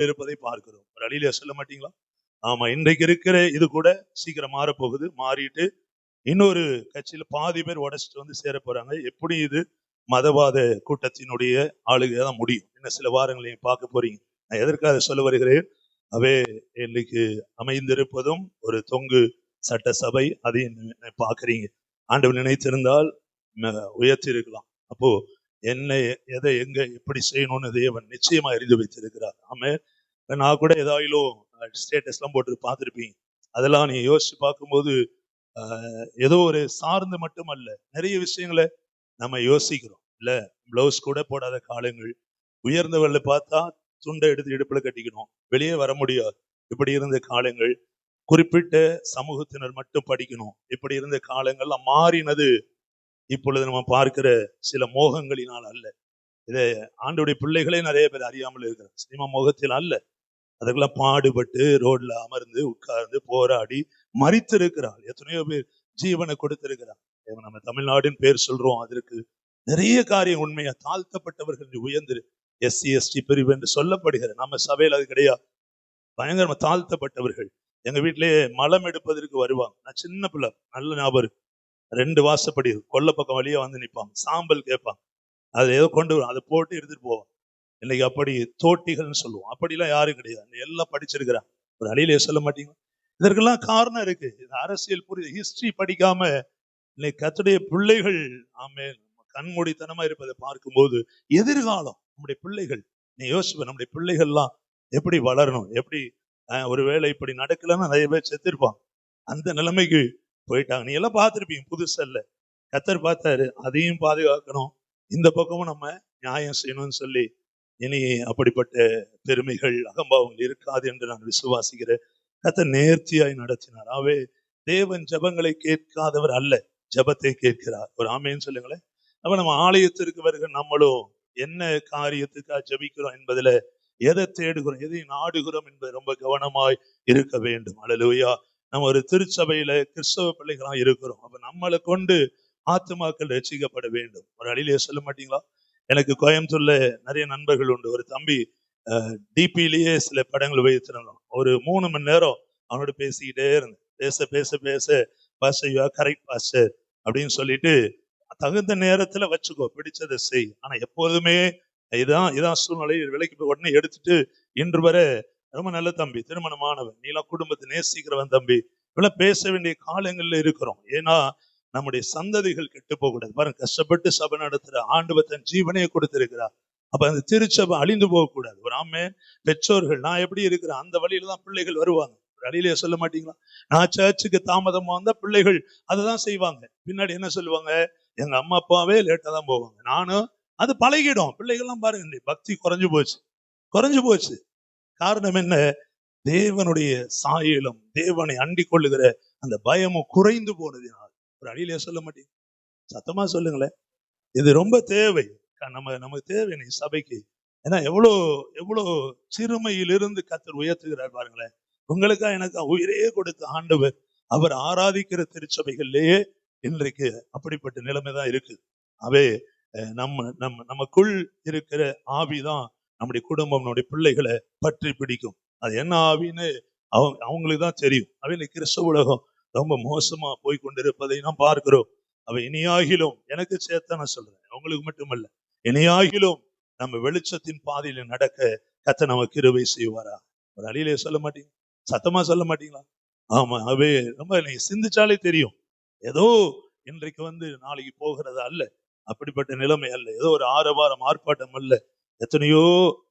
இருப்பதை பார்க்கிறோம். ஒரு அழியில சொல்ல மாட்டீங்களா? ஆமா, இன்றைக்கு இருக்கிற இது கூட சீக்கிரம் மாறப்போகுது. மாறிட்டு இன்னொரு கட்சியில பாதி பேர் உடைச்சிட்டு வந்து சேர போறாங்க. எப்படி இது மதவாத கூட்டத்தினுடைய ஆளுகை தான் முடியும். இன்னும் சில வாரங்களை பார்க்க போறீங்க. நான் எதற்காக சொல்ல வருகிறேன்? அவே இன்னைக்கு அமைந்திருப்பதும் ஒரு தொங்கு சட்டசபை, அதையும் பாக்குறீங்க. ஆண்டவர் நினைத்திருந்தால் உயர்த்தி இருக்கலாம். அப்போ என்ன, எதை, எங்க, எப்படி செய்யணும்னு தேவன் நிச்சயமா அறிந்து வைத்திருக்கிறார். ஆமே, நான் கூட ஏதாயிலும் ஸ்டேட்டஸ் எல்லாம் போட்டு பார்த்துருப்பீங்க. அதெல்லாம் நீங்க யோசிச்சு பார்க்கும்போது ஏதோ ஒரு சார்ந்து மட்டும் அல்ல, நிறைய விஷயங்களை நம்ம யோசிக்கிறோம். இல்ல, பிளவுஸ் கூட போடாத காலங்கள், உயர்ந்தவர்களை பார்த்தா துண்டை எடுத்து இடுப்புல கட்டிக்கணும், வெளியே வர முடியாது, இப்படி இருந்த காலங்கள், குறிப்பிட்ட சமூகத்தினர் மட்டும் படிக்கணும், இப்படி இருந்த காலங்கள்லாம் மாறினது இப்பொழுது நம்ம பார்க்கிற சில மோகங்களினால் அல்ல. இதை ஆண்டவருடைய பிள்ளைகளே நிறைய பேர் அறியாமல் இருக்கிறார். சினிமா மோகத்தில் அல்ல, அதுக்கெல்லாம் பாடுபட்டு ரோட்ல அமர்ந்து உட்கார்ந்து போராடி மரித்திருக்கிறார். எத்தனையோ பேர் ஜீவனை கொடுத்திருக்கிறார். நம்ம தமிழ்நாடுன்னு பேர் சொல்றோம், அதற்கு நிறைய காரியம் உண்மையா தாழ்த்தப்பட்டவர்கள் உயர்ந்து SC ST பிரிவு என்று சொல்லப்படுகிற நம்ம சபையில் அது கிடையாது. பயங்கரமா தாழ்த்தப்பட்டவர்கள் எங்க வீட்டிலேயே மலம் எடுப்பதற்கு வருவாங்க. நான் சின்ன பிள்ளை, நல்ல ஞாபகம். 2 வாசப்படி கொல்ல பக்கம் வழியா வந்து நிற்பாங்க, சாம்பல் கேட்பாங்க, அதை ஏதோ கொண்டு வரும், அதை போட்டு எடுத்துட்டு போவாங்க. இன்னைக்கு அப்படி தோட்டிகள்னு சொல்லுவோம், அப்படிலாம் யாரும் கிடையாது. எல்லாம் படிச்சிருக்கிறாங்க. ஒரு அழியிலே சொல்ல மாட்டீங்களா? இதற்கெல்லாம் காரணம் இருக்கு. இந்த அரசியல் புரியுது, ஹிஸ்டரி படிக்காம இன்னைக்கு கர்த்தருடைய பிள்ளைகள் ஆமே கண்மூடித்தனமா இருப்பதை பார்க்கும்போது எதிர்காலம் நம்முடைய பிள்ளைகள், நீ யோசிப்ப, நம்முடைய பிள்ளைகள்லாம் எப்படி வளரணும், எப்படி ஒருவேளை இப்படி நடக்கலன்னா நிறைய பேர் செத்துருப்பாங்க, அந்த நிலைமைக்கு போயிட்டாங்க. நீ எல்லாம் பார்த்துருப்பீங்க, புதுசல்ல. கர்த்தர் பார்த்தாரு, அதையும் பாதுகாக்கணும், இந்த பக்கமும் நம்ம நியாயம் செய்யணும்னு சொல்லி இனி அப்படிப்பட்ட பெருமைகள் அகம்பாவங்கள் இருக்காது என்று நான் விசுவாசிக்கிறேன். கர்த்தர் நேர்த்தியாய் நடத்தினார். ஆவே தேவன் ஜெபங்களை கேட்காதவர் அல்ல, ஜெபத்தை கேட்கிறார். ஒரு ஆமேன்னு சொல்லுங்களேன். அப்ப நம்ம ஆலயத்திற்கு வருகிற நம்மளும் என்ன காரியத்துக்காக ஜெபிக்கிறோம் என்பதுல எதை தேடுகிறோம், எதை நாடுகிறோம் என்பது ரொம்ப கவனமாய் இருக்க வேண்டும். அல்லேலூயா. நம்ம ஒரு திருச்சபையில கிறிஸ்தவ பிள்ளைகளா இருக்கிறோம். அப்ப நம்மளை கொண்டு ஆத்துமாக்கள் ரட்சிக்கப்பட வேண்டும். ஒரு அழியிலே சொல்ல மாட்டீங்களா? எனக்கு கோயம்புத்தூர்ல நிறைய நண்பர்கள் உண்டு. ஒரு தம்பி டிபிலேயே சில படங்கள் வைத்திருந்தோம். ஒரு 3 மணி நேரம் அவனோட பேசிக்கிட்டே இருந்தேன். பேச பேச பேச பாஸ்டர் கரெக்ட் பாஸ்டர் அப்படின்னு சொல்லிட்டு, தகுந்த நேரத்துல வச்சுக்கோ, பிடிச்சதை செய், ஆனா எப்போதுமே இதான் சூழ்நிலை, விலைக்கு போய் உடனே எடுத்துட்டு, இன்று வரை ரொம்ப நல்ல தம்பி, திருமணமானவன், நீலாம் குடும்பத்தை நேசிக்கிறவன் தம்பி, இப்பெல்லாம் பேச வேண்டிய காலங்கள்ல இருக்கிறோம். ஏன்னா நம்முடைய சந்ததிகள் கெட்டு போக கூடாது. பாருங்க, கஷ்டப்பட்டு சபை நடத்துற ஆண்டவர் தன் ஜீவனையை கொடுத்திருக்கிறார். அப்ப அந்த திருச்சபை அழிந்து போக கூடாது. ஒரு ஆமே, பெற்றோர்கள் நான் எப்படி இருக்கிறேன் அந்த வழியில தான் பிள்ளைகள் வருவாங்க. ஒரு அழியிலேயே சொல்ல மாட்டீங்களா? நான் சர்ச்சுக்கு தாமதமா வந்தா பிள்ளைகள் அதைதான் செய்வாங்க. பின்னாடி என்ன சொல்லுவாங்க, எங்க அம்மா அப்பாவே லேட்டா தான் போவாங்க. நானும் அது பழகிடும். பிள்ளைகள்லாம் பாருங்க, பக்தி குறைஞ்சு போச்சு, குறைஞ்சு போச்சு. காரணம் என்ன? தேவனுடைய சாயலும் தேவனை அண்டிக் கொள்ளுகிற அந்த பயமும் குறைந்து போனதினால். ஒரு அழியிலே சொல்ல மாட்டீங்க, சத்தமா சொல்லுங்களேன். இது ரொம்ப தேவை, நமக்கு தேவை நீ சபைக்கு. ஏன்னா எவ்வளவு சிறுமையிலிருந்து கர்த்தர் உயர்த்துகிறார் பாருங்களேன். உங்களுக்கா எனக்கு உயிரே கொடுத்த ஆண்டவர், அவர் ஆராதிக்கிற திருச்சபைகள்லயே இன்றைக்கு அப்படிப்பட்ட நிலைமைதான் இருக்கு. அவே நமக்குள் இருக்கிற ஆவிதான் நம்முடைய குடும்பம், நம்முடைய பிள்ளைகளை பற்றி பிடிக்கும். அது என்ன ஆவின்னு அவங்களுக்கு தான் தெரியும். அவை கிறிஸ்தவ உலகம் ரொம்ப மோசமா போய் கொண்டிருப்பதை நாம் பார்க்கிறோம். அவ இனியாகிலும், எனக்கு சேர்த்த நான் சொல்றேன், அவங்களுக்கு மட்டுமல்ல, இனியாகிலும் நம்ம வெளிச்சத்தின் பாதையில நடக்க கர்த்தர் நமக்கு கிருபை செய்வாரா? ஒரு அழியிலே சொல்ல மாட்டீங்க, சத்தமா சொல்ல மாட்டீங்களா? ஆமா, அவே ரொம்ப நீங்க சிந்திச்சாலே தெரியும். ஏதோ இன்றைக்கு நாளைக்கு போகிறது அல்ல, அப்படிப்பட்ட நிலைமை அல்ல. ஏதோ ஒரு ஆரவாரம் ஆர்ப்பாட்டம் அல்ல. எத்தனையோ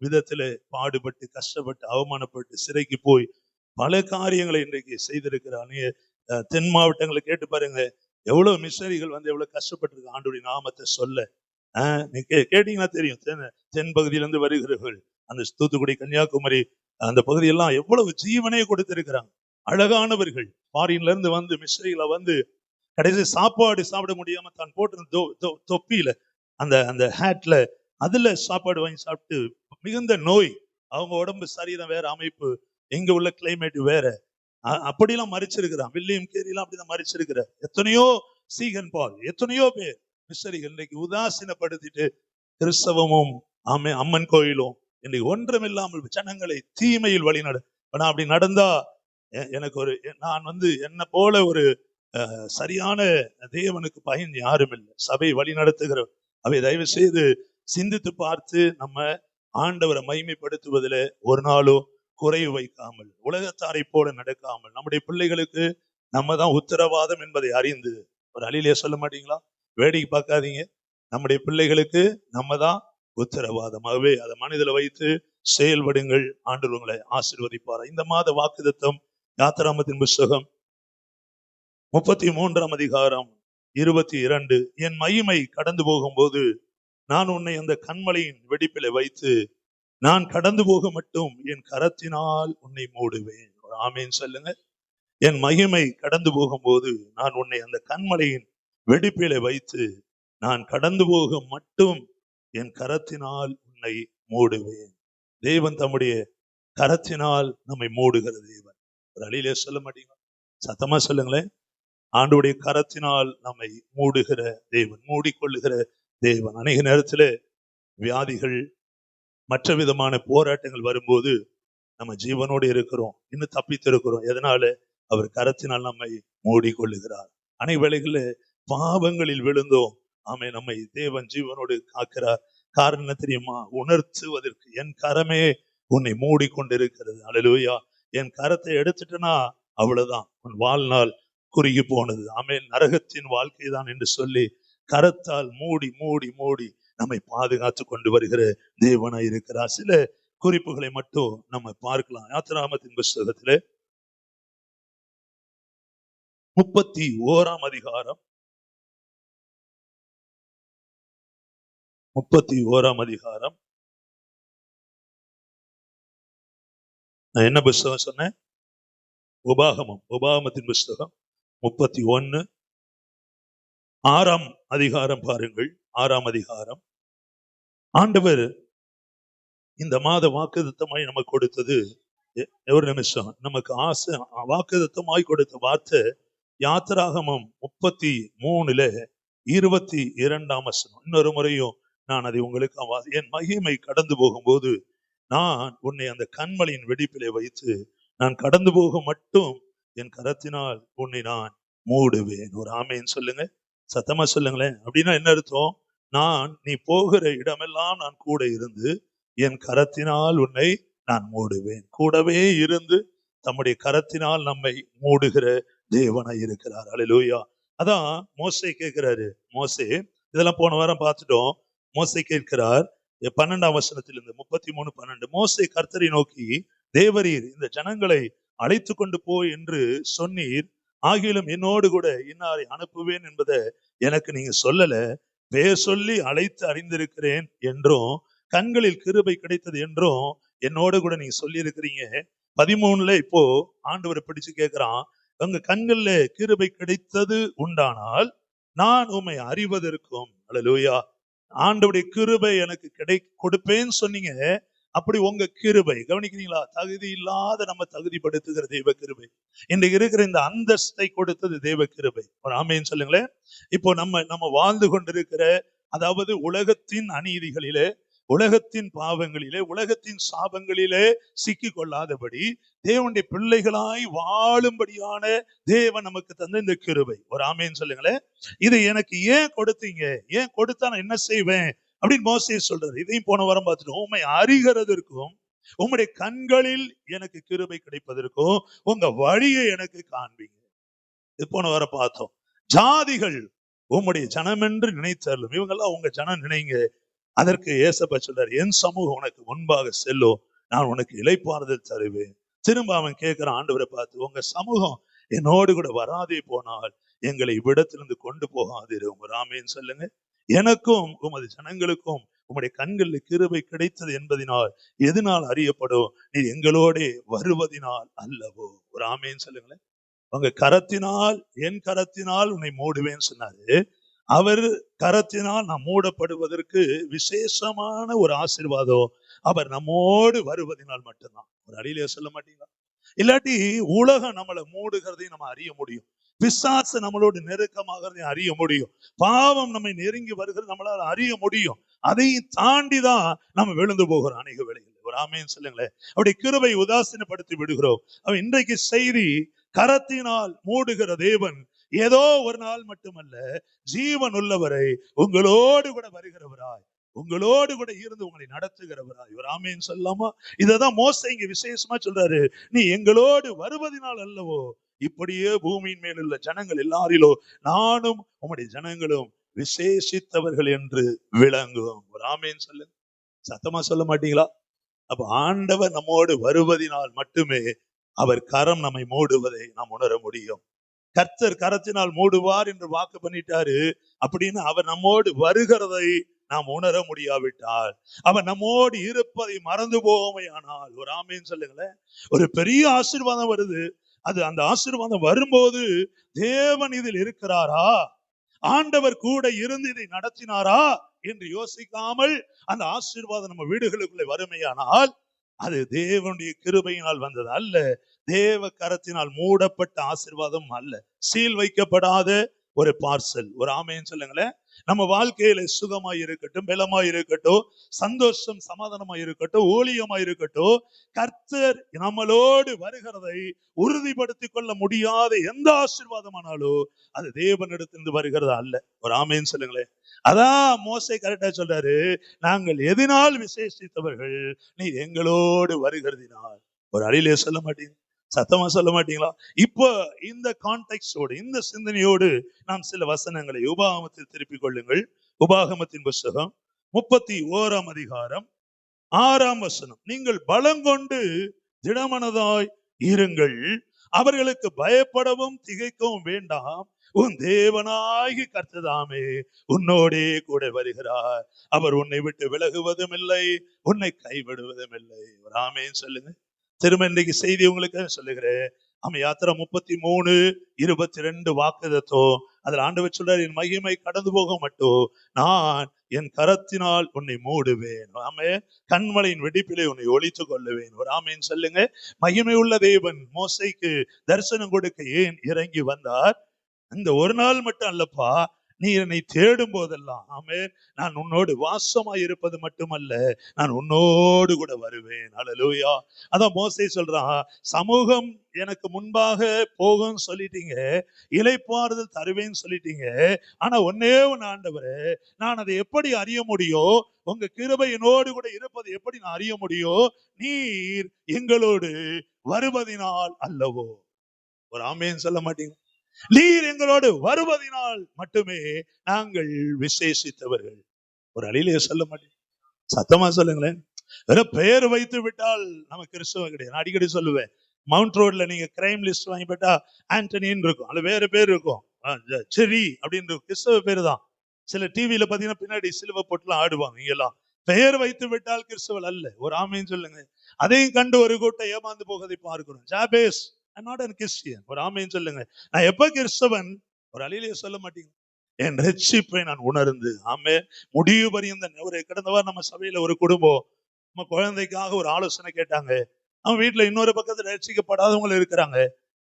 விதத்துல பாடுபட்டு கஷ்டப்பட்டு அவமானப்பட்டு சிறைக்கு போய் பல காரியங்களை இன்றைக்கு செய்திருக்கிறார். நீங்க தென் மாவட்டங்களை கேட்டு பாருங்க, எவ்வளவு மிஷனரிகள் எவ்வளவு கஷ்டப்பட்டிருக்கு ஆண்டவருடைய நாமத்தை சொல்ல. கேட்டீங்கன்னா தெரியும். தென் பகுதியிலிருந்து வருகிறவர்கள், அந்த தூத்துக்குடி கன்னியாகுமரி அந்த பகுதியெல்லாம் எவ்வளவு ஜீவனையை கொடுத்திருக்கிறாங்க. அழகானவர்கள் ஃபாரின்ல இருந்து மிஷனரிகளை கடைசி சாப்பாடு சாப்பிட முடியாம தான் போட்டு தொப்பியில அந்த அந்த ஹேட்ல அதுல சாப்பாடு வாங்கி சாப்பிட்டு மிகுந்த நோய், அவங்க உடம்பு சரீரம் வேற அமைப்பு, எங்க உள்ள கிளைமேட் வேற, அப்படிலாம் மறிச்சிருக்கிறான். வில்லியம் கேரிலாம் அப்படிதான் மறிச்சிருக்கிற எத்தனையோ சீகன் பால், எத்தனையோ பேர் மிஷனரிகள் இன்னைக்கு உதாசீனப்படுத்திட்டு கிறிஸ்தவமும் அம்மன் கோயிலும் இன்னைக்கு ஒன்றுமில்லாமல் ஜனங்களை தீமையில் வழிநட. நான் அப்படி நடந்தா எனக்கு ஒரு நான் என்ன போல ஒரு சரியான தேவனுக்கு பயன் யாரும் இல்லை. சபை வழி நடத்துகிற அவை தயவு செய்து சிந்தித்து பார்த்து நம்ம ஆண்டவரை மகிமைப்படுத்துவதில் ஒரு நாளும் குறைவு வைக்காமல், உலகத்தாரை போல நடக்காமல், நம்முடைய பிள்ளைகளுக்கு நம்ம தான் உத்தரவாதம் என்பதை அறிந்து, ஒரு அழிலே சொல்ல மாட்டீங்களா? வேடிக்கை பார்க்காதீங்க, நம்முடைய பிள்ளைகளுக்கு நம்ம தான் உத்தரவாதமாகவே அதை மனதில் வைத்து செயல்படுங்கள். ஆண்டவர் உங்களை ஆசீர்வதிப்பார். இந்த மாத வாக்குத்தத்தம் யாத்திராமத்தின் புஸ்தகம் 33ஆம் அதிகாரம் 22. என் மகிமை கடந்து போகும்போது நான் உன்னை அந்த கண்மலையின் வெடிப்பில வைத்து நான் கடந்து போக மட்டும் என் கரத்தினால் உன்னை மூடுவேன். ஆமேன் சொல்லுங்க. என் மகிமை கடந்து போகும்போது நான் உன்னை அந்த கண்மலையின் வெடிப்பில வைத்து நான் கடந்து போக மட்டும் என் கரத்தினால் உன்னை மூடுவேன். தேவன் தம்முடைய கரத்தினால் நம்மை மூடுகிற தேவன். ஒரு அழியிலே சொல்ல மாட்டீங்களா? சத்தமா சொல்லுங்களேன். ஆண்டவருடைய கரத்தினால் நம்மை மூடுகிற தேவன், மூடிக்கொள்ளுகிற தேவன். அநேக நேரத்தில் வியாதிகள், மற்ற விதமான போராட்டங்கள் வரும்போது நம்ம ஜீவனோடு இருக்கிறோம், இன்னும் தப்பித்து இருக்கிறோம். எதனால? அவர் கரத்தினால் நம்மை மூடிக்கொள்ளுகிறார். அநேக வேளைகளில் பாவங்களில் விழுந்தோம். ஆமை நம்மை தேவன் ஜீவனோடு காக்கிறார். காரணம் தெரியுமா? உணர்த்துவதற்கு. என் கரமே உன்னை மூடிக்கொண்டிருக்கிறது. அல்லேலூயா. என் கரத்தை எடுத்துட்டனா அவ்வளவுதான், உன் வாழ்நாள் குறுகி போனது. ஆமென். நரகத்தின் வாழ்க்கை தான் என்று சொல்லி கரத்தால் மூடி மூடி மூடி நம்மை பாதுகாத்து கொண்டு வருகிற தேவனாய் இருக்கிறார். சில குறிப்புகளை மட்டும் நம்ம பார்க்கலாம். யாத்திராகமத்தின் புஸ்தகத்திலே 31ஆம் அதிகாரம் 31ஆம் அதிகாரம். நான் என்ன புஸ்தகம் சொன்னேன்? உபாகமத்தின் புஸ்தகம் 31 6ஆம் அதிகாரம் பாருங்கள். 6ஆம் அதிகாரம். ஆண்டவர் இந்த மாத வாக்குத்தத்தமாய் நமக்கு கொடுத்தது, ஒரு நிமிஷம், நமக்கு ஆசை வாக்குத்தத்தமாய் கொடுத்த வார்த்தை யாத்திராகமம் 33:22ஆம் வசனம். இன்னொரு முறையும் நான் அதை உங்களுக்கு, என் மகிமை கடந்து போகும்போது நான் உன்னை அந்த கண்மலையின் வெடிப்பிலே வைத்து நான் கடந்து போக மட்டும் என் கரத்தினால் உன்னை நான் மூடுவேன். ஒரு ஆமேன்னு சொல்லுங்க, சத்தமா சொல்லுங்களேன். அப்படின்னா என்ன அர்த்தம்? நீ போகிற இடமெல்லாம் நான் கூட இருந்து என் கரத்தினால் உன்னை நான் மூடுவேன். கூடவே இருந்து தம்முடைய கரத்தினால் நம்மை மூடுகிற தேவனாய் இருக்கிறார். அல்லேலூயா. அதான் மோசே கேட்கிறாரு. மோசே, இதெல்லாம் போன வாரம் பார்த்துட்டோம். மோசே கேட்கிறார் 12ஆம் வசனத்திலிருந்து 33:12. மோசே கர்த்தரை நோக்கி, தேவரீர் இந்த ஜனங்களை அழைத்து கொண்டு போய் என்று சொன்னீர், ஆகிலும் என்னோடு கூட இன்னாரை அனுப்புவேன் என்பதை எனக்கு நீங்க சொல்லல. பேர் சொல்லி அழைத்து அறிந்திருக்கிறேன் என்றும் கண்களில் கிருபை கிடைத்தது என்றும் என்னோடு கூட நீங்க சொல்லி இருக்கிறீங்க. 13 இப்போ ஆண்டவரை பிடிச்சு கேட்கிறான், உங்க கண்கள்ல கிருபை கிடைத்தது உண்டானால் நான் உம்மை அறிவதற்கும். அல்லேலூயா. ஆண்டவருடைய கிருபை எனக்கு கொடுப்பேன்னு சொன்னீங்க. அப்படி உங்க கிருபை, கவனிக்கிறீங்களா? தகுதி இல்லாத நம்ம தகுதிப்படுத்துகிற தெய்வ கிருபை. இன்றைக்கு இருக்கிற இந்த அந்தஸ்தை கொடுத்தது தெய்வ கிருபை. ஒரு ஆமேன்னு சொல்லுங்களேன். இப்போ நம்ம வாழ்ந்து கொண்டிருக்கிற, அதாவது உலகத்தின் அநீதிகளிலே, உலகத்தின் பாவங்களிலே, உலகத்தின் சாபங்களிலே சிக்கி கொள்ளாதபடி தேவனுடைய பிள்ளைகளாய் வாழும்படியான தேவன் நமக்கு தந்த இந்த கிருபை. ஒரு ஆமேன்னு சொல்லுங்களேன். இதை எனக்கு ஏன் கொடுத்தீங்க? ஏன் கொடுத்தா நான் என்ன செய்வேன் அப்படின்னு மோசே சொல்றாரு. இதையும் போன வாரம் பார்த்துட்டு, உம்மை அறிகிறதற்கும் உம்முடைய கண்களில் எனக்கு கிருபை கிடைப்பதற்கும் உங்க வழியை எனக்கு காண்பீங்க. இது போன வாரம் பார்த்தோம். ஜாதிகள் உம்முடைய ஜனம் என்று நினைத்தாலும் இவங்கெல்லாம் உங்க ஜனம் நினைங்க. அதற்கு ஏசப்பா சொல்றாரு, என் சமூகம் உனக்கு முன்பாக செல்லும், நான் உனக்கு இளைப்பாறுதல் தருவேன். திரும்ப அவன் கேட்கிறான் ஆண்டவரை பார்த்து, உங்க சமூகம் என்னோடு கூட வராதே போனால் எங்களை இவ்விடத்திலிருந்து கொண்டு போகாதிரும். ராமேன்னு சொல்லுங்க. எனக்கும் உமது ஜனங்களுக்கும் உம்முடைய கண்களில் கிருபை கிடைத்தது என்பதினால் எதனால் அறியப்படும்? நீ எங்களோட வருவதினால் அல்லவோ. ஒரு ஆமேன்னு சொல்லுங்களேன். உங்க கரத்தினால், என் கரத்தினால் உன்னை மூடுவேன்னு சொன்னாரு. அவர் கரத்தினால் நாம் மூடப்படுவதற்கு விசேஷமான ஒரு ஆசீர்வாதம் அவர் நம்மோடு வருவதனால் மட்டும்தான். ஒரு அடியிலே சொல்ல மாட்டீங்களா? இல்லாட்டி உலகம் நம்மளை மூடுகிறதையும் நம்ம அறிய முடியும், பிசாசு நம்மளோடு நெருக்கமாகிறதையும் அறிய முடியும், பாவம் நம்மை நெருங்கி வருகிறது நம்மளால அறிய முடியும். அதையும் தாண்டிதான் நம்ம விழுந்து போகிறோம் அநேக வேளைகள். ஒரு ஆமேன்னு சொல்லுங்களேன். அவருடைய கிருபை உதாசீனப்படுத்தி விடுகிறோம். அவன் இன்றைக்கு செய்தி கரத்தினால் மூடுகிற தேவன் ஏதோ ஒரு நாள் மட்டுமல்ல, ஜீவன் உள்ளவரை உங்களோடு கூட வருகிறவராய், உங்களோடு கூட இருந்து உங்களை நடத்துகிறவராய். ஒரு ஆமேன்னு சொல்லாமா? இததான் மோசே இங்க விசேஷமா சொல்றாரு. நீ எங்களோடு வருவதனால் அல்லவோ இப்படியே பூமியின் மேல் உள்ள ஜனங்கள் எல்லாரிலோ நானும் உம்முடைய ஜனங்களும் விசேஷித்தவர்கள் என்று விளங்கும். ஒரு ஆமேன்னு சொல்லு. சத்தமா சொல்ல மாட்டீங்களா? அப்ப ஆண்டவர் நம்மோடு வருவதினால் மட்டுமே அவர் கரம் நம்மை மூடுவதை நாம் உணர முடியும். கர்த்தர் கரத்தினால் மூடுவார் என்று வாக்கு பண்ணிட்டாரு. அப்படின்னு அவர் நம்மோடு வருகிறதை நாம் உணர முடியாவிட்டால், அவர் நம்மோடு இருப்பதை மறந்து போவோமே. ஆனால் ஒரு ஆமேன்னு சொல்லுங்களேன். ஒரு பெரிய ஆசீர்வாதம் வருது. அது அந்த ஆசீர்வாதம் வரும்போது தேவன் இதில் இருக்கிறாரா, ஆண்டவர் கூட இருந்து இதை நடத்தினாரா என்று யோசிக்காமல் அந்த ஆசீர்வாதம் நம்ம வீடுகளுக்குள்ளே வறுமையானால் அது தேவனுடைய கிருபையினால் வந்தது அல்ல, தேவ கரத்தினால் மூடப்பட்ட ஆசீர்வாதம் அல்ல, சீல் வைக்கப்படாத ஒரு பார்சல். ஒரு ஆமேன்னு சொல்லுங்களேன். நம்ம வாழ்க்கையில சுகமாய் இருக்கட்டும், பலமாய் இருக்கட்டும், சந்தோஷம் சமாதானமாய் இருக்கட்டும், ஊழியமாய் இருக்கட்டும், கர்த்தர் நம்மளோடு வருகிறதை உறுதிப்படுத்திக் கொள்ள முடியாத எந்த ஆசீர்வாதமானாலும் அது தேவனிடத்திலிருந்து வருகிறதா அல்ல. ஒரு ஆமேன்னு சொல்லுங்களேன். அதான் மோசே கரெக்டா சொல்றாரு, நாங்கள் எதனால் விசேஷித்தவர்கள், நீ எங்களோடு வருகிறதினால். ஒரு அழிலே சொல்ல மாட்டீங்க, சத்தமா சொல்ல மாட்டீங்களா? இப்போ இந்த கான்டெக்ஸ்டோடு, இந்த சிந்தனையோடு நாம் சில வசனங்களை உபாகமத்தில் திருப்பிக் கொள்ளுங்கள். உபாகமத்தின் புஸ்தகம் 31 அதிகாரம் 6 வசனம். நீங்கள் பலங்கொண்டு திடமனதாய் இருங்கள், அவர்களுக்கு பயப்படவும் திகைக்கவும் வேண்டாம், உன் தேவனாகி கர்த்ததாமே உன்னோடே கூட வருகிறார், அவர் உன்னை விட்டு விலகுவதும் இல்லை, உன்னை கைவிடுவதும் இல்லை. ஒரு ஆமேன்னு சொல்லுங்க. திரும்ப இன்றைக்கு செய்தி உங்களுக்கு சொல்லுகிறேன். யாத்திரை 33:22 வாக்குதத்தம். அதுல ஆண்டவர் சொல்றாரு, என் மகிமை கடந்து போக மட்டும் நான் என் கரத்தினால் உன்னை மூடுவேன். ஆமே, கண்மலையின் வெடிப்பிலே உன்னை ஒளித்துக் கொள்ளுவேன். ஒரு ஆமேன்னு சொல்லுங்க. மகிமை உள்ள தேவன் மோசேக்கு தரிசனம் கொடுக்க ஏன் இறங்கி வந்தார்? இந்த ஒரு நாள் மட்டும் அல்லப்பா, நீ என்னை தேடும் போதெல்லாம் ஆமென், நான் உன்னோடு வாசமாய் இருப்பது மட்டுமல்ல, நான் உன்னோடு கூட வருவேன். அல்லேலூயா. அதான் மோசே சொல்றான், சமூகம் எனக்கு முன்பாக போகும் சொல்லிட்டீங்க, இளைப்பாறுதல் தருவேன்னு சொல்லிட்டீங்க, ஆனா ஒன்னே ஒன்னு ஆண்டவரே, நான் அதை எப்படி அறிய முடியும்? உங்க கிருபை என்னோடு கூட இருப்பது எப்படி நான் அறிய முடியும்? நீர் எங்களோடு வருவதினால் அல்லவோ. ஒரு ஆமேன்னு சொல்ல மாட்டீங்க? நீர் எங்களோடு வருவதினால் மட்டுமே நாங்கள் விசேஷித்தவர்கள். ஒரு அழிலே சொல்ல மாட்டேன், சத்தமா சொல்லுங்களேன். வெறும் பெயர் வைத்து விட்டால் நம்ம கிறிஸ்தவம் கிடையாது. நான் அடிக்கடி சொல்லுவேன், மவுண்ட் ரோட்ல நீங்க கிரைம் லிஸ்ட் வாங்கி போட்டா ஆண்டனின்னு இருக்கும், அது வேற பேர் இருக்கும், செரி அப்படின்னு கிறிஸ்தவ பேரு தான். சில டிவியில பாத்தீங்கன்னா பின்னாடி சிலுவை போட்டுலாம் ஆடுவாங்க. இங்கெல்லாம் பெயர் வைத்து விட்டால் கிறிஸ்தவல் அல்ல. ஒரு ஆமேன்னு சொல்லுங்க. அதையும் கண்டு ஒரு கூட்டம் ஏமாந்து போவதை பார்க்கிறோம். Jabez, I'm not a Christian. ஒரு ஆமேன்னு சொல்லுங்க. நான் எப்ப கிறிஸ்தவன்? ஒரு அழிலே சொல்ல மாட்டீங்க. என் ரட்சிப்பை நான் உணர்ந்து, ஆமே, முடிவு பரியந்த. ஒரு கடந்த வாரம் நம்ம சபையில ஒரு குடும்பம் நம்ம குழந்தைக்காக ஒரு ஆலோசனை கேட்டாங்க. அவன் வீட்டுல இன்னொரு பக்கத்துல ரட்சிக்கப்படாதவங்க இருக்கிறாங்க.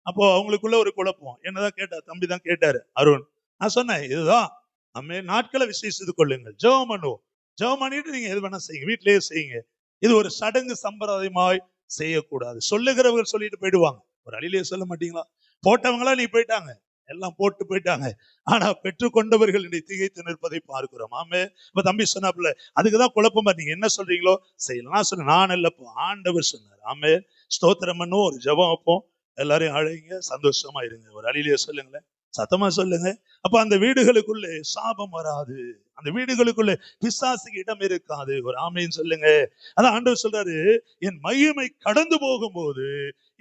அப்போ அவங்களுக்குள்ள ஒரு குழப்பம். என்னதான் கேட்டா, தம்பி தான் கேட்டாரு, அருண். நான் சொன்னேன், இதுதான் நம்ம நாட்களை விசேஷித்துக் கொள்ளுங்கள், ஜெபம் பண்ணுவோம், ஜெபம் பண்ணிட்டு நீங்க எது வேணா செய்யுங்க, வீட்டிலேயே செய்யுங்க. இது ஒரு சடங்கு சம்பிரதாயமாய் செய்யக்கூடாது. சொல்லுகிறவர்கள் சொல்லிட்டு போயிடுவாங்க. ஒரு அழிலே சொல்ல மாட்டீங்களா? போட்டவங்களா நீ போயிட்டாங்க, எல்லாம் போட்டு போயிட்டாங்க, ஆனா பெற்றுக்கொண்டவர்கள் இன்னைக்கு திகைத்து நிற்பதை பார்க்கிறோம். ஆமே. இப்ப தம்பி சொன்னாப்புல, அதுக்குதான் குழப்பமா நீங்க என்ன சொல்றீங்களோ செய்யலாம். நான் சொன்னேன், நான் இல்லப்போ ஆண்டவர் சொன்னார். ஆமே. ஸ்தோத்திரம் பண்ணும், ஒரு ஜெபம் வைப்போம், எல்லாரையும் அழைங்க, சந்தோஷமா இருங்க. ஒரு அழிலே சொல்லுங்களேன், சத்தமா சொல்லுங்க. அப்ப அந்த வீடுகளுக்குள்ளே சாபம் வராது, அந்த வீடுகளுக்குள்ளே பிசாசுக்கு இடம் இருக்காது. ஒரு ஆமேன்னு சொல்லுங்க. அதான் ஆண்டவர் சொல்றாரு, என் மகிமை கடந்து போகும்போது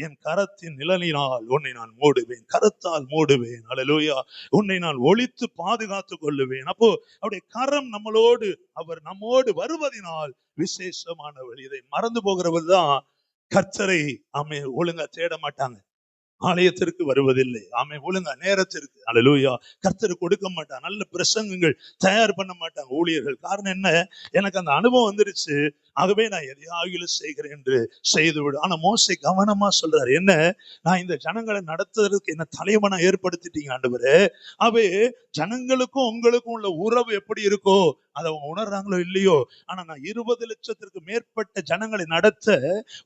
என் கரத்தின் நிழலினால் உன்னை நான் மூடுவேன், கரத்தால் மூடுவேன். அல்லேலூயா. உன்னை நான் ஒளித்து பாதுகாத்துக் கொள்ளுவேன். அப்போ அவருடைய கரம் நம்மளோடு, அவர் நம்மோடு வருவதினால் விசேஷமானவர். இதை மறந்து போகிறவர் தான் கர்த்தரை ஒழுங்கா தேட மாட்டாங்க. ஆலயத்திற்கு வருவதில்லை. ஆமென். ஒழுங்கா நேரத்திற்கு அல்லேலூயா கர்த்தர் கொடுக்க மாட்டார். நல்ல பிரசங்கங்கள் தயார் பண்ண மாட்டாங்க ஊழியர்கள். காரணம் என்ன? எனக்கு அந்த அனுபவம் வந்துருச்சு, ஆகவே நான் எதையாகிலும் செய்கிறேன் என்று செய்து விடு. ஆனா மோசே கவனமா சொல்றாரு, என்ன? நான் இந்த ஜனங்களை நடத்துறதுக்கு என்ன தலைவனா ஏற்படுத்திட்டீங்க ஆண்டவரே. அவை ஜனங்களுக்கும் உங்களுக்கும் உள்ள உறவு எப்படி இருக்கோ அதை அவங்க உணர்றாங்களோ இல்லையோ, ஆனா நான் 20 லட்சத்திற்கு மேற்பட்ட ஜனங்களை நடத்த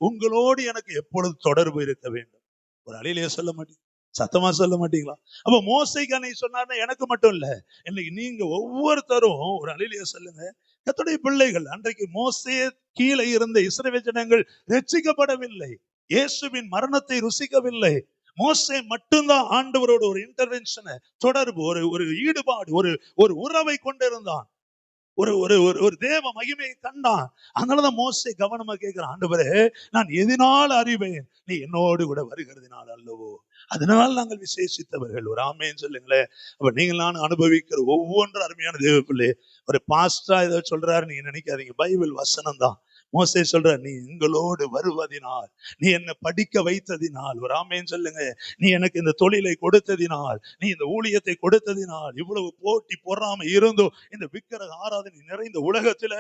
உங்களோடு எனக்கு எப்பொழுது தொடர்பு இருக்க வேண்டும். ஒரு அழியிலேயே சொல்ல மாட்டீங்க, சத்தமா சொல்ல மாட்டீங்களா? அப்ப மோசைக்கு அன்னைக்கு சொன்னார்னா எனக்கு மட்டும் இல்ல, இன்னைக்கு நீங்க ஒவ்வொருத்தரும் ஒரு அழியிலேயே சொல்லுங்க. கர்த்தருடைய பிள்ளைகள், அன்றைக்கு மோசே கீழே இருந்த இஸ்ரவேல் ஜனங்கள் ரட்சிக்கப்படவில்லை, இயேசுவின் மரணத்தை ருசிக்கவில்லை. மோசே மட்டும்தான் ஆண்டவரோட ஒரு இன்டர்வென்ஷனை, தொடர்பு, ஒரு ஒரு ஈடுபாடு, ஒரு ஒரு உறவை கொண்டிருந்தான். ஒரு ஒரு ஒரு ஒரு தேவ மகிமையை கண்டான். அதனாலதான் மோசே கவனமா கேட்கிறான், ஆண்டவரே நான் எதனால் அறிவேன், நீ என்னோடு கூட வருகிறதுனால அல்லவோ, அதனால் நாங்கள் விசேஷித்தவர்கள். ஒரு ஆமேன்னு சொல்லுங்களேன். அப்ப நீங்கள் நான் அனுபவிக்கிற ஒவ்வொன்றும் அருமையான தேவ பிள்ளை. ஒரு பாஸ்டா ஏதோ சொல்றாரு நீங்க நினைக்காதீங்க, பைபிள் வசனம் தான். மோசே சொல்ற, நீ எங்களோடு வருவதினால், நீ என்னை படிக்க வைத்ததினால், ஒரு ஆமேன்னு சொல்லுங்க, நீ எனக்கு இந்த தொழிலை கொடுத்ததினால், நீ இந்த ஊழியத்தை கொடுத்ததினால், இவ்வளவு போட்டி பொறாம இருந்தோ இந்த விக்கிரக ஆராதனை நிறைந்த உலகத்துல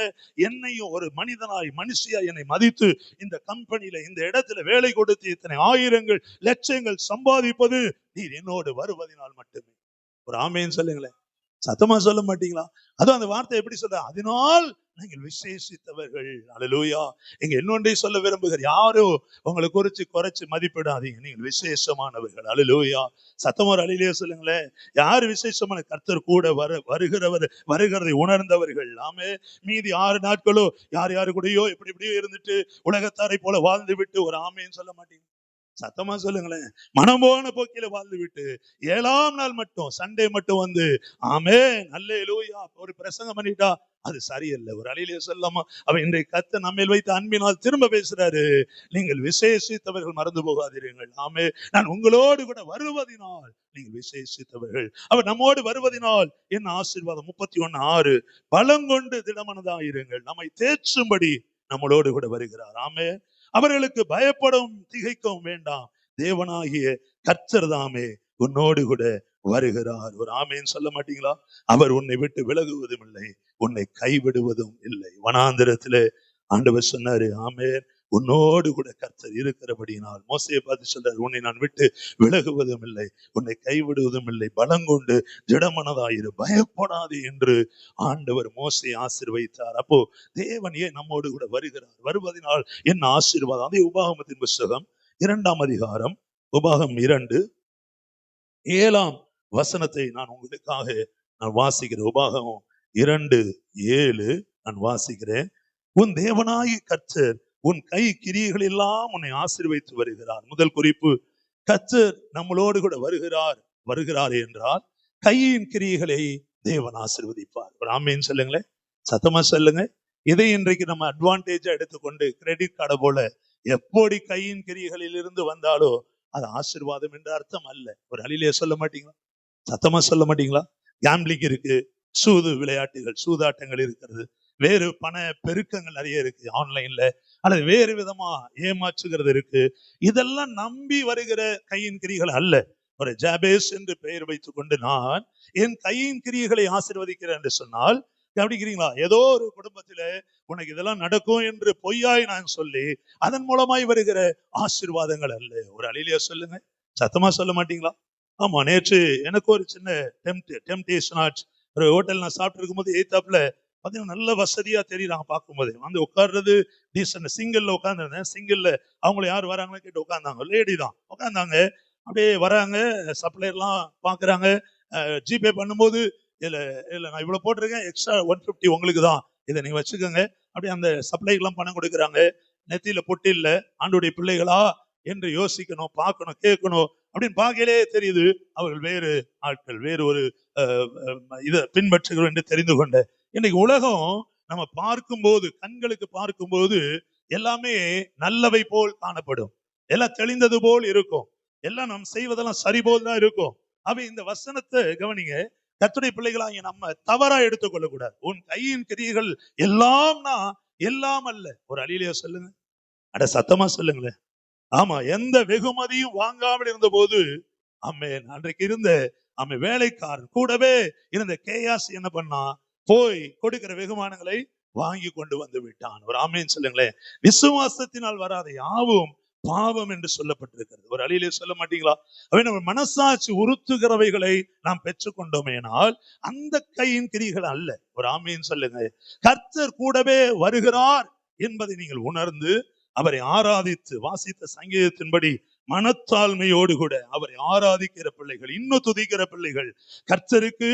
என்னையும் ஒரு மனிதனாய் மனுஷியா என்னை மதித்து இந்த கம்பெனியில இந்த இடத்துல வேலை கொடுத்து இத்தனை ஆயிரங்கள் லட்சங்கள் சம்பாதிப்பது நீர் என்னோடு வருவதனால் மட்டுமே. ஒரு ஆமேன்னு சொல்லுங்களேன். சத்தமா சொல்ல மாட்டீங்களா? அதுவும் அந்த வார்த்தை எப்படி சொல்ற, அதனால் நீங்கள் விசேஷித்தவர்கள். அல்லேலூயா. இங்க இன்னொன்றை சொல்ல விரும்புகிறேன், யாரும் உங்களை குறிச்சு குறைச்சு மதிப்பிடாதீங்க, நீங்கள் விசேஷமானவர்கள். அல்லேலூயா. சத்தமா ஒரு அழியிலே சொல்லுங்களேன். யாரு விசேஷமான? கர்த்தர் கூட வருகிறதை உணர்ந்தவர்கள். ஆமே. மீதி 6 நாட்களோ யார் யாரு கூடயோ எப்படி எப்படியோ இருந்துட்டு உலகத்தாரை போல வாழ்ந்து விட்டு ஒரு ஆமேன்னு சொல்ல மாட்டீங்க. சத்தமா சொல்லுங்களேன். மனம் போன போக்கில வாழ்ந்து விட்டு 7ஆம் நாள் மட்டும், சண்டே மட்டும் வந்து ஆமே அல்லேலூயா ஒரு பிரசங்கம் பண்ணிட்டா அது சரியில்லை. ஒரு அழியிலே சொல்லாமா? அவன் இன்றைக்கு கர்த்தர் நம்மேல் வைத்த அன்பினால் திரும்ப பேசுறாரு, நீங்கள் விசேஷித்தவர்கள், மறந்து போகாதீர்கள். ஆமே. நான் உங்களோடு கூட வருவதினால் நீங்கள் விசேஷித்தவர்கள். அவர் நம்மோடு வருவதினால் என்ன ஆசீர்வாதம்? 31:6 பலங்கொண்டு திடமனதாயிருங்கள், நம்மை தேற்றும்படி நம்மளோடு கூட வருகிறார். ஆமே. அவர்களுக்கு பயப்படும் திகைக்கவும் வேண்டாம், தேவனாகிய கர்த்தர் தாமே உன்னோடு கூட வருகிறார். ஒரு ஆமேன்னு சொல்ல மாட்டீங்களா? அவர் உன்னை விட்டு விலகுவதும் இல்லை, உன்னை கைவிடுவதும் இல்லை. வனாந்திரத்திலே ஆண்டவர் சொன்னாரு, ஆமேன், உன்னோடு கூட கர்த்தர் இருக்கிறபடியினால். மோசையை பார்த்து சொல்றாரு, உன்னை நான் விட்டு விலகுவதும் இல்லை, உன்னை கைவிடுவதும் இல்லை, பலங்கொண்டு திடமனதாயிரு, பயப்படாது என்று ஆண்டவர் மோசையை ஆசீர்வதித்தார். அப்போ தேவன் ஏன் நம்மோடு கூட வருகிறார்? வருவதனால் என்ன ஆசீர்வாதம்? அதே உபாகமத்தின் புஸ்தகம் 2ஆம் அதிகாரம், உபாகம் 2 7ஆம் வசனத்தை நான் உங்களுக்காக நான் வாசிக்கிறேன். உபாகம் 2:7 நான் வாசிக்கிறேன். உன் தேவனாகிய கர்த்தர் உன் கை கிரியைகள் எல்லாம் உன்னை ஆசீர்வதித்து வருகிறார். முதல் குறிப்பு, கர்த்தர் நம்மளோடு கூட வருகிறார் என்றால் கையின் கிரியைகளை தேவன் ஆசீர்வதிப்பார். ஒரு ஆமேன்னு சொல்லுங்களேன். சத்தமா சொல்லுங்க. இதை இன்றைக்கு நம்ம அட்வான்டேஜா எடுத்துக்கொண்டு கிரெடிட் கார்டை போல எப்படி கையின் கிரியைகளில் இருந்து வந்தாலோ அது ஆசீர்வாதம் என்ற அர்த்தம் அல்ல. ஒரு அழியிலே சொல்ல மாட்டீங்களா? சத்தமா சொல்ல மாட்டீங்களா? கேம்பிளிங் இருக்கு, சூது விளையாட்டுகள், சூதாட்டங்கள் இருக்கிறது, வேறு பண பெருக்கங்கள் நிறைய இருக்கு ஆன்லைன்ல, அல்லது வேறு விதமா ஏமாற்றுகிறது இருக்கு. இதெல்லாம் நம்பி வருகிற கையின் கிரியைகள் அல்ல. ஒரு ஜாபேஸ் என்று பெயர் வைத்துக் கொண்டு நான் என் கையின் கிரியைகளை ஆசீர்வதிக்கிறேன் என்று சொன்னால் கவனிக்கிறீங்களா? ஏதோ ஒரு குடும்பத்தில உனக்கு இதெல்லாம் நடக்கும் என்று பொய்யாய் நான் சொல்லி அதன் மூலமாய் வருகிற ஆசீர்வாதங்கள் அல்ல. ஒரு அழியிலே சொல்லுங்க. சத்தமா சொல்ல மாட்டீங்களா? ஆமா. நேற்று எனக்கு ஒரு சின்ன டெம்டேஷன் ஆச்சு. ஒரு ஹோட்டல் நான் சாப்பிட்டு இருக்கும்போது எய்தாப்புல பாத்தீங்கன்னா நல்ல வசதியா தெரியுறாங்க பார்க்கும்போது. வந்து உட்கார்றது டீசன்ட், சிங்கிள்ல உட்கார்ந்துருந்தேன். சிங்கிள்ல அவங்களை யார் வராங்களோ கேட்டு உட்கார்ந்தாங்க. லேடி தான் உட்கார்ந்தாங்க. அப்படியே வராங்க, சப்ளையர்லாம் பாக்குறாங்க. ஜிபே பண்ணும்போது இல்ல இல்ல நான் இவ்வளவு போட்டிருக்கேன், எக்ஸ்ட்ரா 150 உங்களுக்கு தான், இதை நீங்க வச்சுக்கோங்க. அப்படியே அந்த சப்ளைக்கெல்லாம் பணம் கொடுக்குறாங்க. நெத்தியில பொட்டு இல்ல. ஆண்டோடைய பிள்ளைகளா என்று யோசிக்கணும், பார்க்கணும், கேட்கணும். அப்படின்னு பார்க்கலே தெரியுது அவர்கள் வேறு ஆட்கள், வேறு ஒரு இதை பின்பற்றுகிறோம் என்று தெரிந்து கொண்ட. இன்னைக்கு உலகம் நம்ம பார்க்கும்போது, கண்களுக்கு பார்க்கும்போது எல்லாமே நல்லவை போல் காணப்படும், எல்லாம் தெளிந்தது போல் இருக்கும், எல்லாம் நாம் செய்வதெல்லாம் சரி போல் தான் இருக்கும். அவ இந்த வசனத்தை கவனிங்க. கர்த்தருடைய பிள்ளைகளாகிய நம்ம தவறா எடுத்துக்கொள்ள கூடாது. உன் கையின் கிரியைகள் எல்லாம்னா எல்லாம் அல்ல. ஒரு அழியிலேயே சொல்லுங்க. அட சத்தமா சொல்லுங்களேன். ஆமா, எந்த வெகுமதியும் வாங்காமல் இருந்த போது ஆமென் அன்றைக்கு இருந்த வேலைக்காரன் கூடவே இருந்த கேயாஸ் என்ன பண்ணா, போய் கொடுக்கிற வெகுமானங்களை வாங்கி கொண்டு வந்து விட்டான். ஒரு ஆமென் சொல்லுங்களேன். விசுவாசத்தினால் வராத யாவும் பாவம் என்று சொல்லப்பட்டிருக்கிறது. ஒரு அழியிலே சொல்ல மாட்டீங்களா? நம்ம மனசாட்சி உறுத்துகிறவைகளை நாம் பெற்றுக்கொண்டோமேனால் அந்த கையின் கிரிகள் அல்ல. ஒரு ஆமென் சொல்லுங்க. கர்த்தர் கூடவே வருகிறார் என்பதை நீங்கள் உணர்ந்து அவரை ஆராதித்து வாசித்த சங்கீதத்தின்படி மனத்தாழ்மையோடு கூட அவரை ஆராதிக்கிற பிள்ளைகள், இன்னும் துதிக்கிற பிள்ளைகள், கர்த்தருக்கு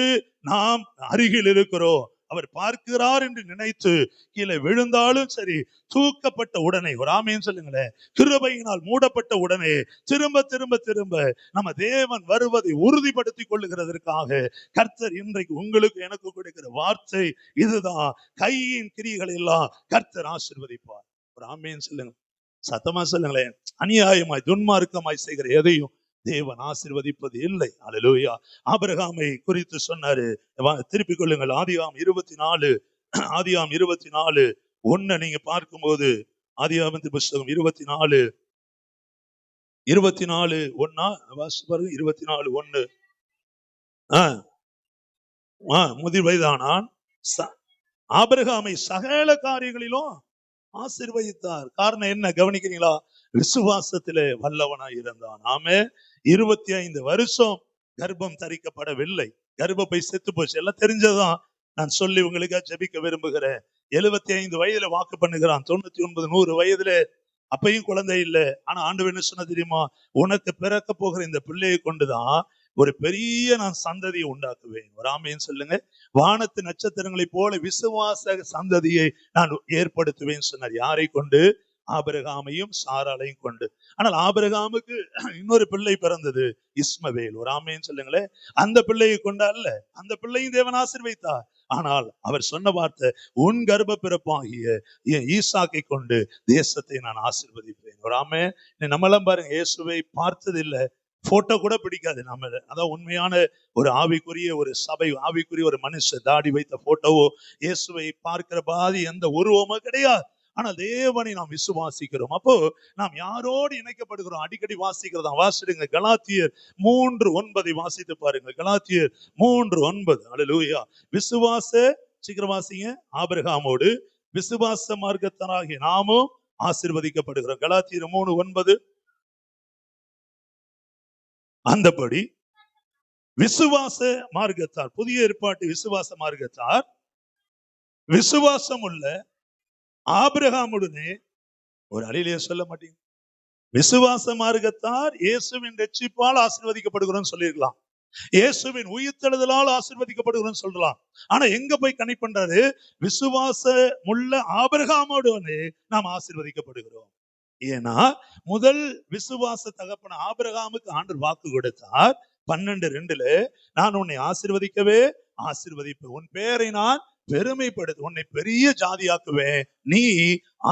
நாம் அருகில் இருக்கிறோம், அவர் பார்க்கிறார் என்று நினைத்து கீழே விழுந்தாலும் சரி, தூக்கப்பட்ட உடனே ஒரு ஆமென் சொல்லுங்களேன், கிருபையினால் மூடப்பட்ட உடனே திரும்ப திரும்ப திரும்ப நம்ம தேவன் வருவதை உறுதிப்படுத்திக் கொள்ளுகிறதற்காக கர்த்தர் இன்றைக்கு உங்களுக்கு எனக்கு கொடுக்கிற வார்த்தை இதுதான். கையின் கிரிகளை எல்லாம் கர்த்தர் ஆசீர்வதிப்பார். ஒரு ஆமென் சொல்லுங்க. சத்தமா சொல்லுங்களேன். அநியாயமாய் துன்மார்க்கமாய் செய்கிற எதையும் தேவன் ஆசீர்வதிப்பது இல்லை. அல்லேலூயா. ஆபிரகாமை குறித்து சொன்னாரு. திருப்பிக் கொள்ளுங்கள். ஆதியாகமம் 24 ஆதியாகமம் 24:1 நீங்க பார்க்கும்போது, ஆதியாகமத்தின் புத்தகம் 24:1 வாசிச்சு பாருங்க. 24:1 முதிர் வயதானான், ஆபிரகாமை சகல காரியங்களிலும் ஆசீர்வதித்தார். காரணம் என்ன கவனிக்கிறீங்களா? விசுவாசத்திலே வல்லவனாய் இருந்தான். ஆமே. 25 வருஷம் கர்ப்பம் தரிக்கப்படவில்லை. கர்ப்பப்பை செத்து போச்சு, எல்லாம் தெரிஞ்சதான். நான் சொல்லி உங்களுக்கு ஜெபிக்க விரும்புகிறேன். 75 வயதுல வாக்கு பண்ணுகிறான். 99 100 வயதுல அப்பையும் குழந்தை இல்லை. ஆனா ஆண்டவர் என்ன சொன்ன தெரியுமா? உனக்கு பிறக்க போகிற இந்த பிள்ளையை கொண்டுதான் ஒரு பெரிய நான் சந்ததியை உண்டாக்குவேன். ஒரு ஆமென் சொல்லுங்க. வானத்து நட்சத்திரங்களை போல விசுவாச சந்ததியை நான் ஏற்படுத்துவேன் சொன்னார். யாரை கொண்டு? ஆபிரகாமையும் சாராளையும் கொண்டு. ஆனால் ஆபிரகாமுக்கு இன்னொரு பிள்ளை பிறந்தது, இஸ்மவேல். ஒரு ஆமென் சொல்லுங்களேன். அந்த பிள்ளையை கொண்டு அல்ல, அந்த பிள்ளையும் தேவன் ஆசீர்வதித்தார். ஆனால் அவர் சொன்ன வார்த்தை, உன் கர்ப்ப பிறப்பாகிய ஈசாக்கை கொண்டு தேசத்தை நான் ஆசீர்வதிப்பேன். ஒரு ஆமென். நம்மெல்லாம் பாருங்க, இயேசுவை பார்த்தது இல்லை, போட்டோ கூட பிடிக்காது. நம்ம அதான் உண்மையான ஒரு ஆவிக்குரிய ஒரு சபை, ஆவிக்குரிய ஒரு மனுஷன் தாடி வைத்த போட்டோவோ இயேசுவை பார்க்கிற பாதி எந்த உருவமோ கிடையாது. ஆனா தேவனை நாம் விசுவாசிக்கிறோம். அப்போ நாம் யாரோடு இணைக்கப்படுகிறோம்? அடிக்கடி வாசிக்கிறதா. வாசிடுங்க. கலாத்தியர் 3:9 வாசித்து பாருங்க. கலாத்தியர் 3:9. அல்லேலூயா. விசுவாச சீக்கிரம் வாசிங்க. ஆபிரகாமோடு விசுவாச மார்க்கத்தாராகிய நாமும் ஆசீர்வதிக்கப்படுகிறோம். கலாத்தியர் 3:9. அந்தபடி விசுவாச மார்க்கத்தார், புதிய ஏற்பாட்டு விசுவாச மார்க்கத்தார் விசுவாசம் உள்ள ஆபிரகாமுடனே, ஒரு அழியிலே சொல்ல மாட்டீங்க, விசுவாச மார்க்கத்தார் இயேசுவின் ரட்சிப்பால் ஆசீர்வதிக்கப்படுகிறோம் சொல்லிருக்கலாம், இயேசுவின் உயிர்த்தெழுதலால் ஆசீர்வதிக்கப்படுகிறோம் சொல்லலாம். ஆனா எங்க போய் கனெக்ட் பண்றாரு? விசுவாச உள்ள ஆபிரகாமுடனே நாம் ஆசீர்வதிக்கப்படுகிறோம். ஏன்னா முதல் விசுவாச தகப்பன ஆபிரகாமுக்கு ஆண்டவர் வாக்கு கொடுத்தார். 12:2 நான் உன்னை ஆசீர்வதிக்கவே ஆசீர்வதிப்பேன், உன் பேரை நான் பெருமைப்படுத்த, உன்னை பெரிய ஜாதியாக்குவேன், நீ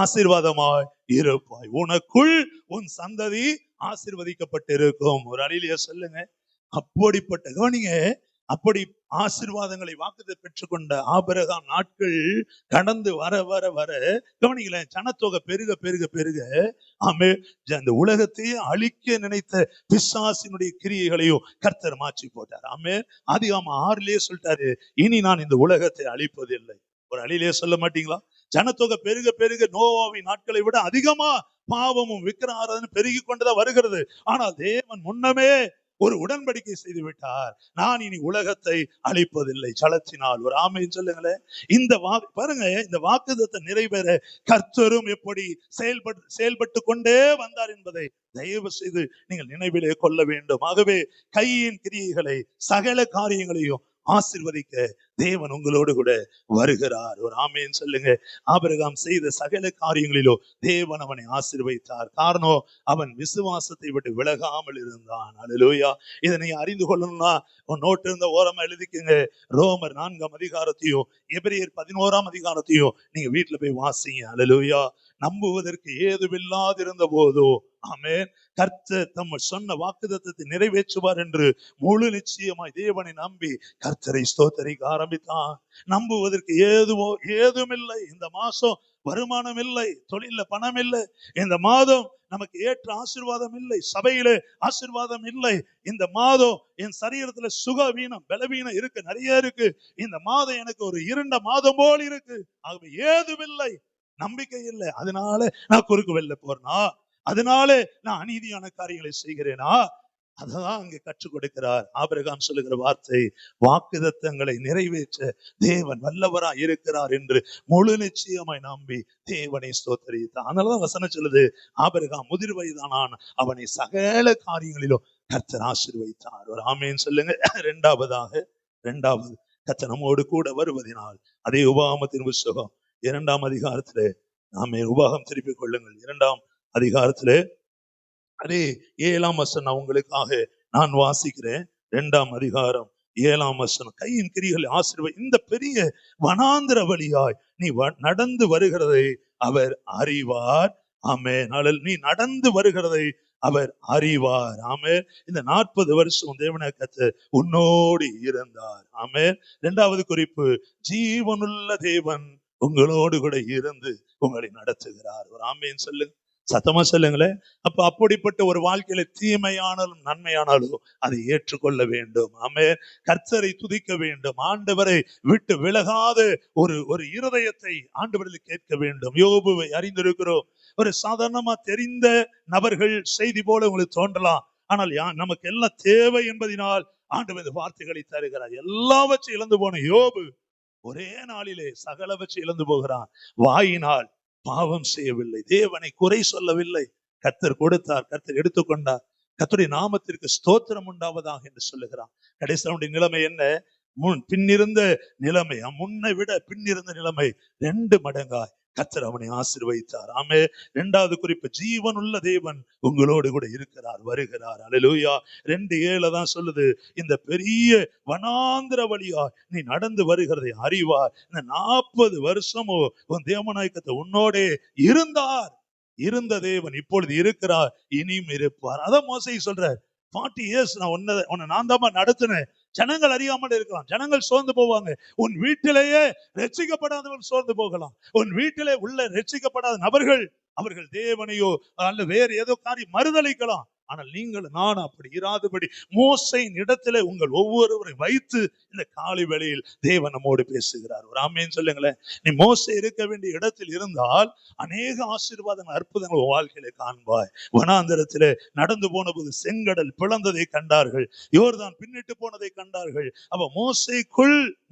ஆசீர்வாதமாய் இருப்பாய், உனக்குள் உன் சந்ததி ஆசீர்வதிக்கப்பட்டிருக்கும். ஒரு அழியிலேயே சொல்லுங்க. அப்படிப்பட்ட கவனிங்க, அப்படி ஆசீர்வாதங்களை வாக்குத்தை பெற்றுக்கொண்ட ஆபிரகாம் நாட்கள் கடந்து வர வர வர கவனிங்களேன், ஜனத்தொகை பெருக பெருக பெருக ஆமே அந்த உலகத்தையே அழிக்க நினைத்த பிசாசினுடைய கிரியைகளையும் கர்த்தர் மாற்றி போட்டார். ஆமே. ஆதியாகமம் 6 சொல்லிட்டாரு, இனி நான் இந்த உலகத்தை அழிப்பதில்லை. ஒரு அழியிலே சொல்ல மாட்டீங்களா? ஜனத்தொகை பெருக பெருக நோவாவின் நாட்களை விட அதிகமா பாவமும் விக்கிர ஆராதனை பெருகி கொண்டுதான் வருகிறது. ஆனால் தேவன் முன்னமே ஒரு உடன்படிக்கை செய்து விட்டார், நான் இனி உலகத்தை அழிப்பதில்லை ஜலத்தினால். ஒரு ஆமென் சொல்லுங்களேன். இந்த பாருங்க, இந்த வாக்குத்தத்தம் நிறைவேற கர்த்தரும் எப்படி செயல்பட்டு கொண்டே வந்தார் என்பதை தயவு செய்து நீங்கள் நினைவிலே கொள்ள வேண்டும். ஆகவே கையின் கிரியைகளை சகல காரியங்களையும் ஆசீர்வதிக்க தேவன் உங்களோடு கூட வருகிறார். ஒரு ஆமென் சொல்லுங்க. ஆபிரகாம் செய்த சகல காரியங்களிலோ தேவன் அவனை ஆசீர்வதித்தார். காரணம், அவன் விசுவாசத்தை விட்டு விலகாமல் இருந்தான். அல்லேலூயா. இதை நீங்க அறிந்து கொள்ளணும்னா உன் நோட்டு இருந்த ஓரமா எழுதிக்கங்க. ரோமர் 4ஆம் அதிகாரத்தையும் எபிரேயர் 11ஆம் அதிகாரத்தையும் நீங்க வீட்டுல போய் வாசிங்க. அல்லேலூயா. நம்புவதற்கு ஏதுமில்லாதிருந்த போதோ ஆமென். கர்த்தர் தம்மை சொன்ன வாக்குத்தத்தத்தை நிறைவேற்றுவார் என்று முழு நிச்சயமாய் தேவனை நம்பி கர்த்தரை ஸ்தோத்தரிக்க ஆரம்பித்தான். நம்புவதற்கு ஏதுமில்லை. இந்த மாசம் வருமானம் இல்லை, தொழில பணம் இல்லை, இந்த மாதம் நமக்கு ஏற்ற ஆசீர்வாதம் இல்லை, சபையிலே ஆசீர்வாதம் இல்லை, இந்த மாதம் என் சரீரத்துல சுகவீனம் பலவீனம் இருக்கு, நிறைய இருக்கு, இந்த மாதம் எனக்கு ஒரு இருண்ட மாதம் போல் இருக்கு, ஆகவே ஏதுமில்லை, நம்பிக்கை இல்லை, அதனால நான் குறுக்கு வெல்ல போறேனா, அதனால நான் அநீதியான காரியங்களை செய்கிறேனா? அததான் அங்கே கற்றுக் கொடுக்கிறார். ஆபிரகாம் சொல்லுகிற வார்த்தை, வாக்குத்தத்தங்களை நிறைவேற்ற தேவன் வல்லவரா இருக்கிறார் என்று முழு நிச்சயமாய் நம்பி தேவனை ஸ்தோத்தரித்தான். அதனாலதான் வசனம் சொல்லுது, ஆபிரகாம் முதிர் வயதானான், அவனை சகல காரியங்களிலும் கர்த்தர் ஆசீர்வதித்தார். ஒரு ஆமேன் சொல்லுங்க. இரண்டாவது கர்த்தர் நம்மோடு கூட வருவதினால், அதே உபாகமத்தின் புத்தகம் 2ஆம் அதிகாரத்திலே, நாமே உபாகம் திருப்பிக் கொள்ளுங்கள், 2ஆம் அதிகாரத்திலே அதே 7ஆம் வசனம் உங்களுக்காக நான் வாசிக்கிறேன். 2ஆம் அதிகாரம் 7ஆம் வசனம், கையின் கிரிகளை ஆசீர்வதி, இந்த பெரிய வனாந்திர வழியாய் நீ நடந்து வருகிறதை அவர் அறிவார். ஆமென். நீ நடந்து வருகிறதை அவர் அறிவார். ஆமென். இந்த 40 வருஷம் தேவனாகிய கர்த்தர் உன்னோடு இருந்தார். ஆமென். 2வது குறிப்பு, ஜீவனுள்ள தேவன் உங்களோடு கூட இருந்து உங்களை நடத்துகிறார். ஒரு ஆமென் சொல்லுங்க, சத்தமா சொல்லுங்களேன். அப்ப அப்படிப்பட்ட ஒரு வாழ்க்கையில தீமையானாலும் நன்மையானாலும் அதை ஏற்றுக்கொள்ள வேண்டும். ஆமென். கர்த்தரை துதிக்க வேண்டும். ஆண்டவரை விட்டு விலகாத ஒரு இருதயத்தை ஆண்டவரில் கேட்க வேண்டும். யோபுவை அறிந்திருக்கிறோம். ஒரு சாதாரணமா தெரிந்த நபர்கள் செய்தி போல உங்களுக்கு தோன்றலாம். ஆனால் நமக்கு எல்லாம் தேவை என்பதனால் ஆண்டவர் வார்த்தைகளை தருகிறார். எல்லாவற்றையும் இழந்து போன யோபு ஒரே நாளிலே சகலவற்றை இழந்து போகிறான். வாயினால் பாவம் செய்யவில்லை, தேவனை குறை சொல்லவில்லை. கர்த்தர் கொடுத்தார், கர்த்தர் எடுத்துக்கொண்டார். கர்த்தருடைய நாமத்திற்கு ஸ்தோத்திரம் உண்டாவதாக என்று சொல்லுகிறான். கடைசியுடைய நிலைமை என்ன? பின்னிருந்த நிலைமை, முன்னை விட பின்னிருந்த நிலைமை 2 மடங்காய் கர்த்தர் அவனை ஆசீர்வதித்தார். ஆமே. 2வது குறிப்பு, ஜீவனுள்ள தேவன் உங்களோடு கூட இருக்கிறார், வருகிறார். அல்லேலூயா. 2:7 தான் சொல்லுது, இந்த பெரிய வனாந்திர வழியா நீ நடந்து வருகிறதை அறிவார். இந்த 40 வருஷமோ உன் தேவனாகிய கர்த்தர் உன்னோடே இருந்தார். இருந்த தேவன் இப்பொழுது இருக்கிறார், இனியும் இருப்பார். அதான் மோசே சொல்றார், 40 years நான் உன்னை நான் தான் நடத்தினேன். ஜனங்கள் அறியாமல் இருக்கலாம், ஜனங்கள் சோர்ந்து போவாங்க. உன் வீட்டிலேயே ரட்சிக்கப்படாதவர்கள் சோர்ந்து போகலாம். உன் வீட்டிலே உள்ள ரட்சிக்கப்படாத நபர்கள், அவர்கள் தேவனையோ அல்ல வேறு ஏதோ காரியம் மறுதலிக்கலாம். ஆனால் நீங்கள் நான் அப்படி இராதபடி மோசையின் இடத்திலே உங்கள் ஒவ்வொருவரை வைத்து இந்த காலை வேளையில் தேவன் நம்மோடு பேசுகிறார். ஒரு ஆமேன் சொல்லுங்களேன். நீ மோசே இருக்க வேண்டிய இடத்தில் இருந்தால் அநேக ஆசீர்வாதங்கள் அற்புதங்கள் வாழ்க்கையில காண்பாய். வனாந்தரத்திலே நடந்து போன போது செங்கடல் பிளந்ததை கண்டார்கள், யோர்தான் பின்னிட்டு போனதை கண்டார்கள். அப்ப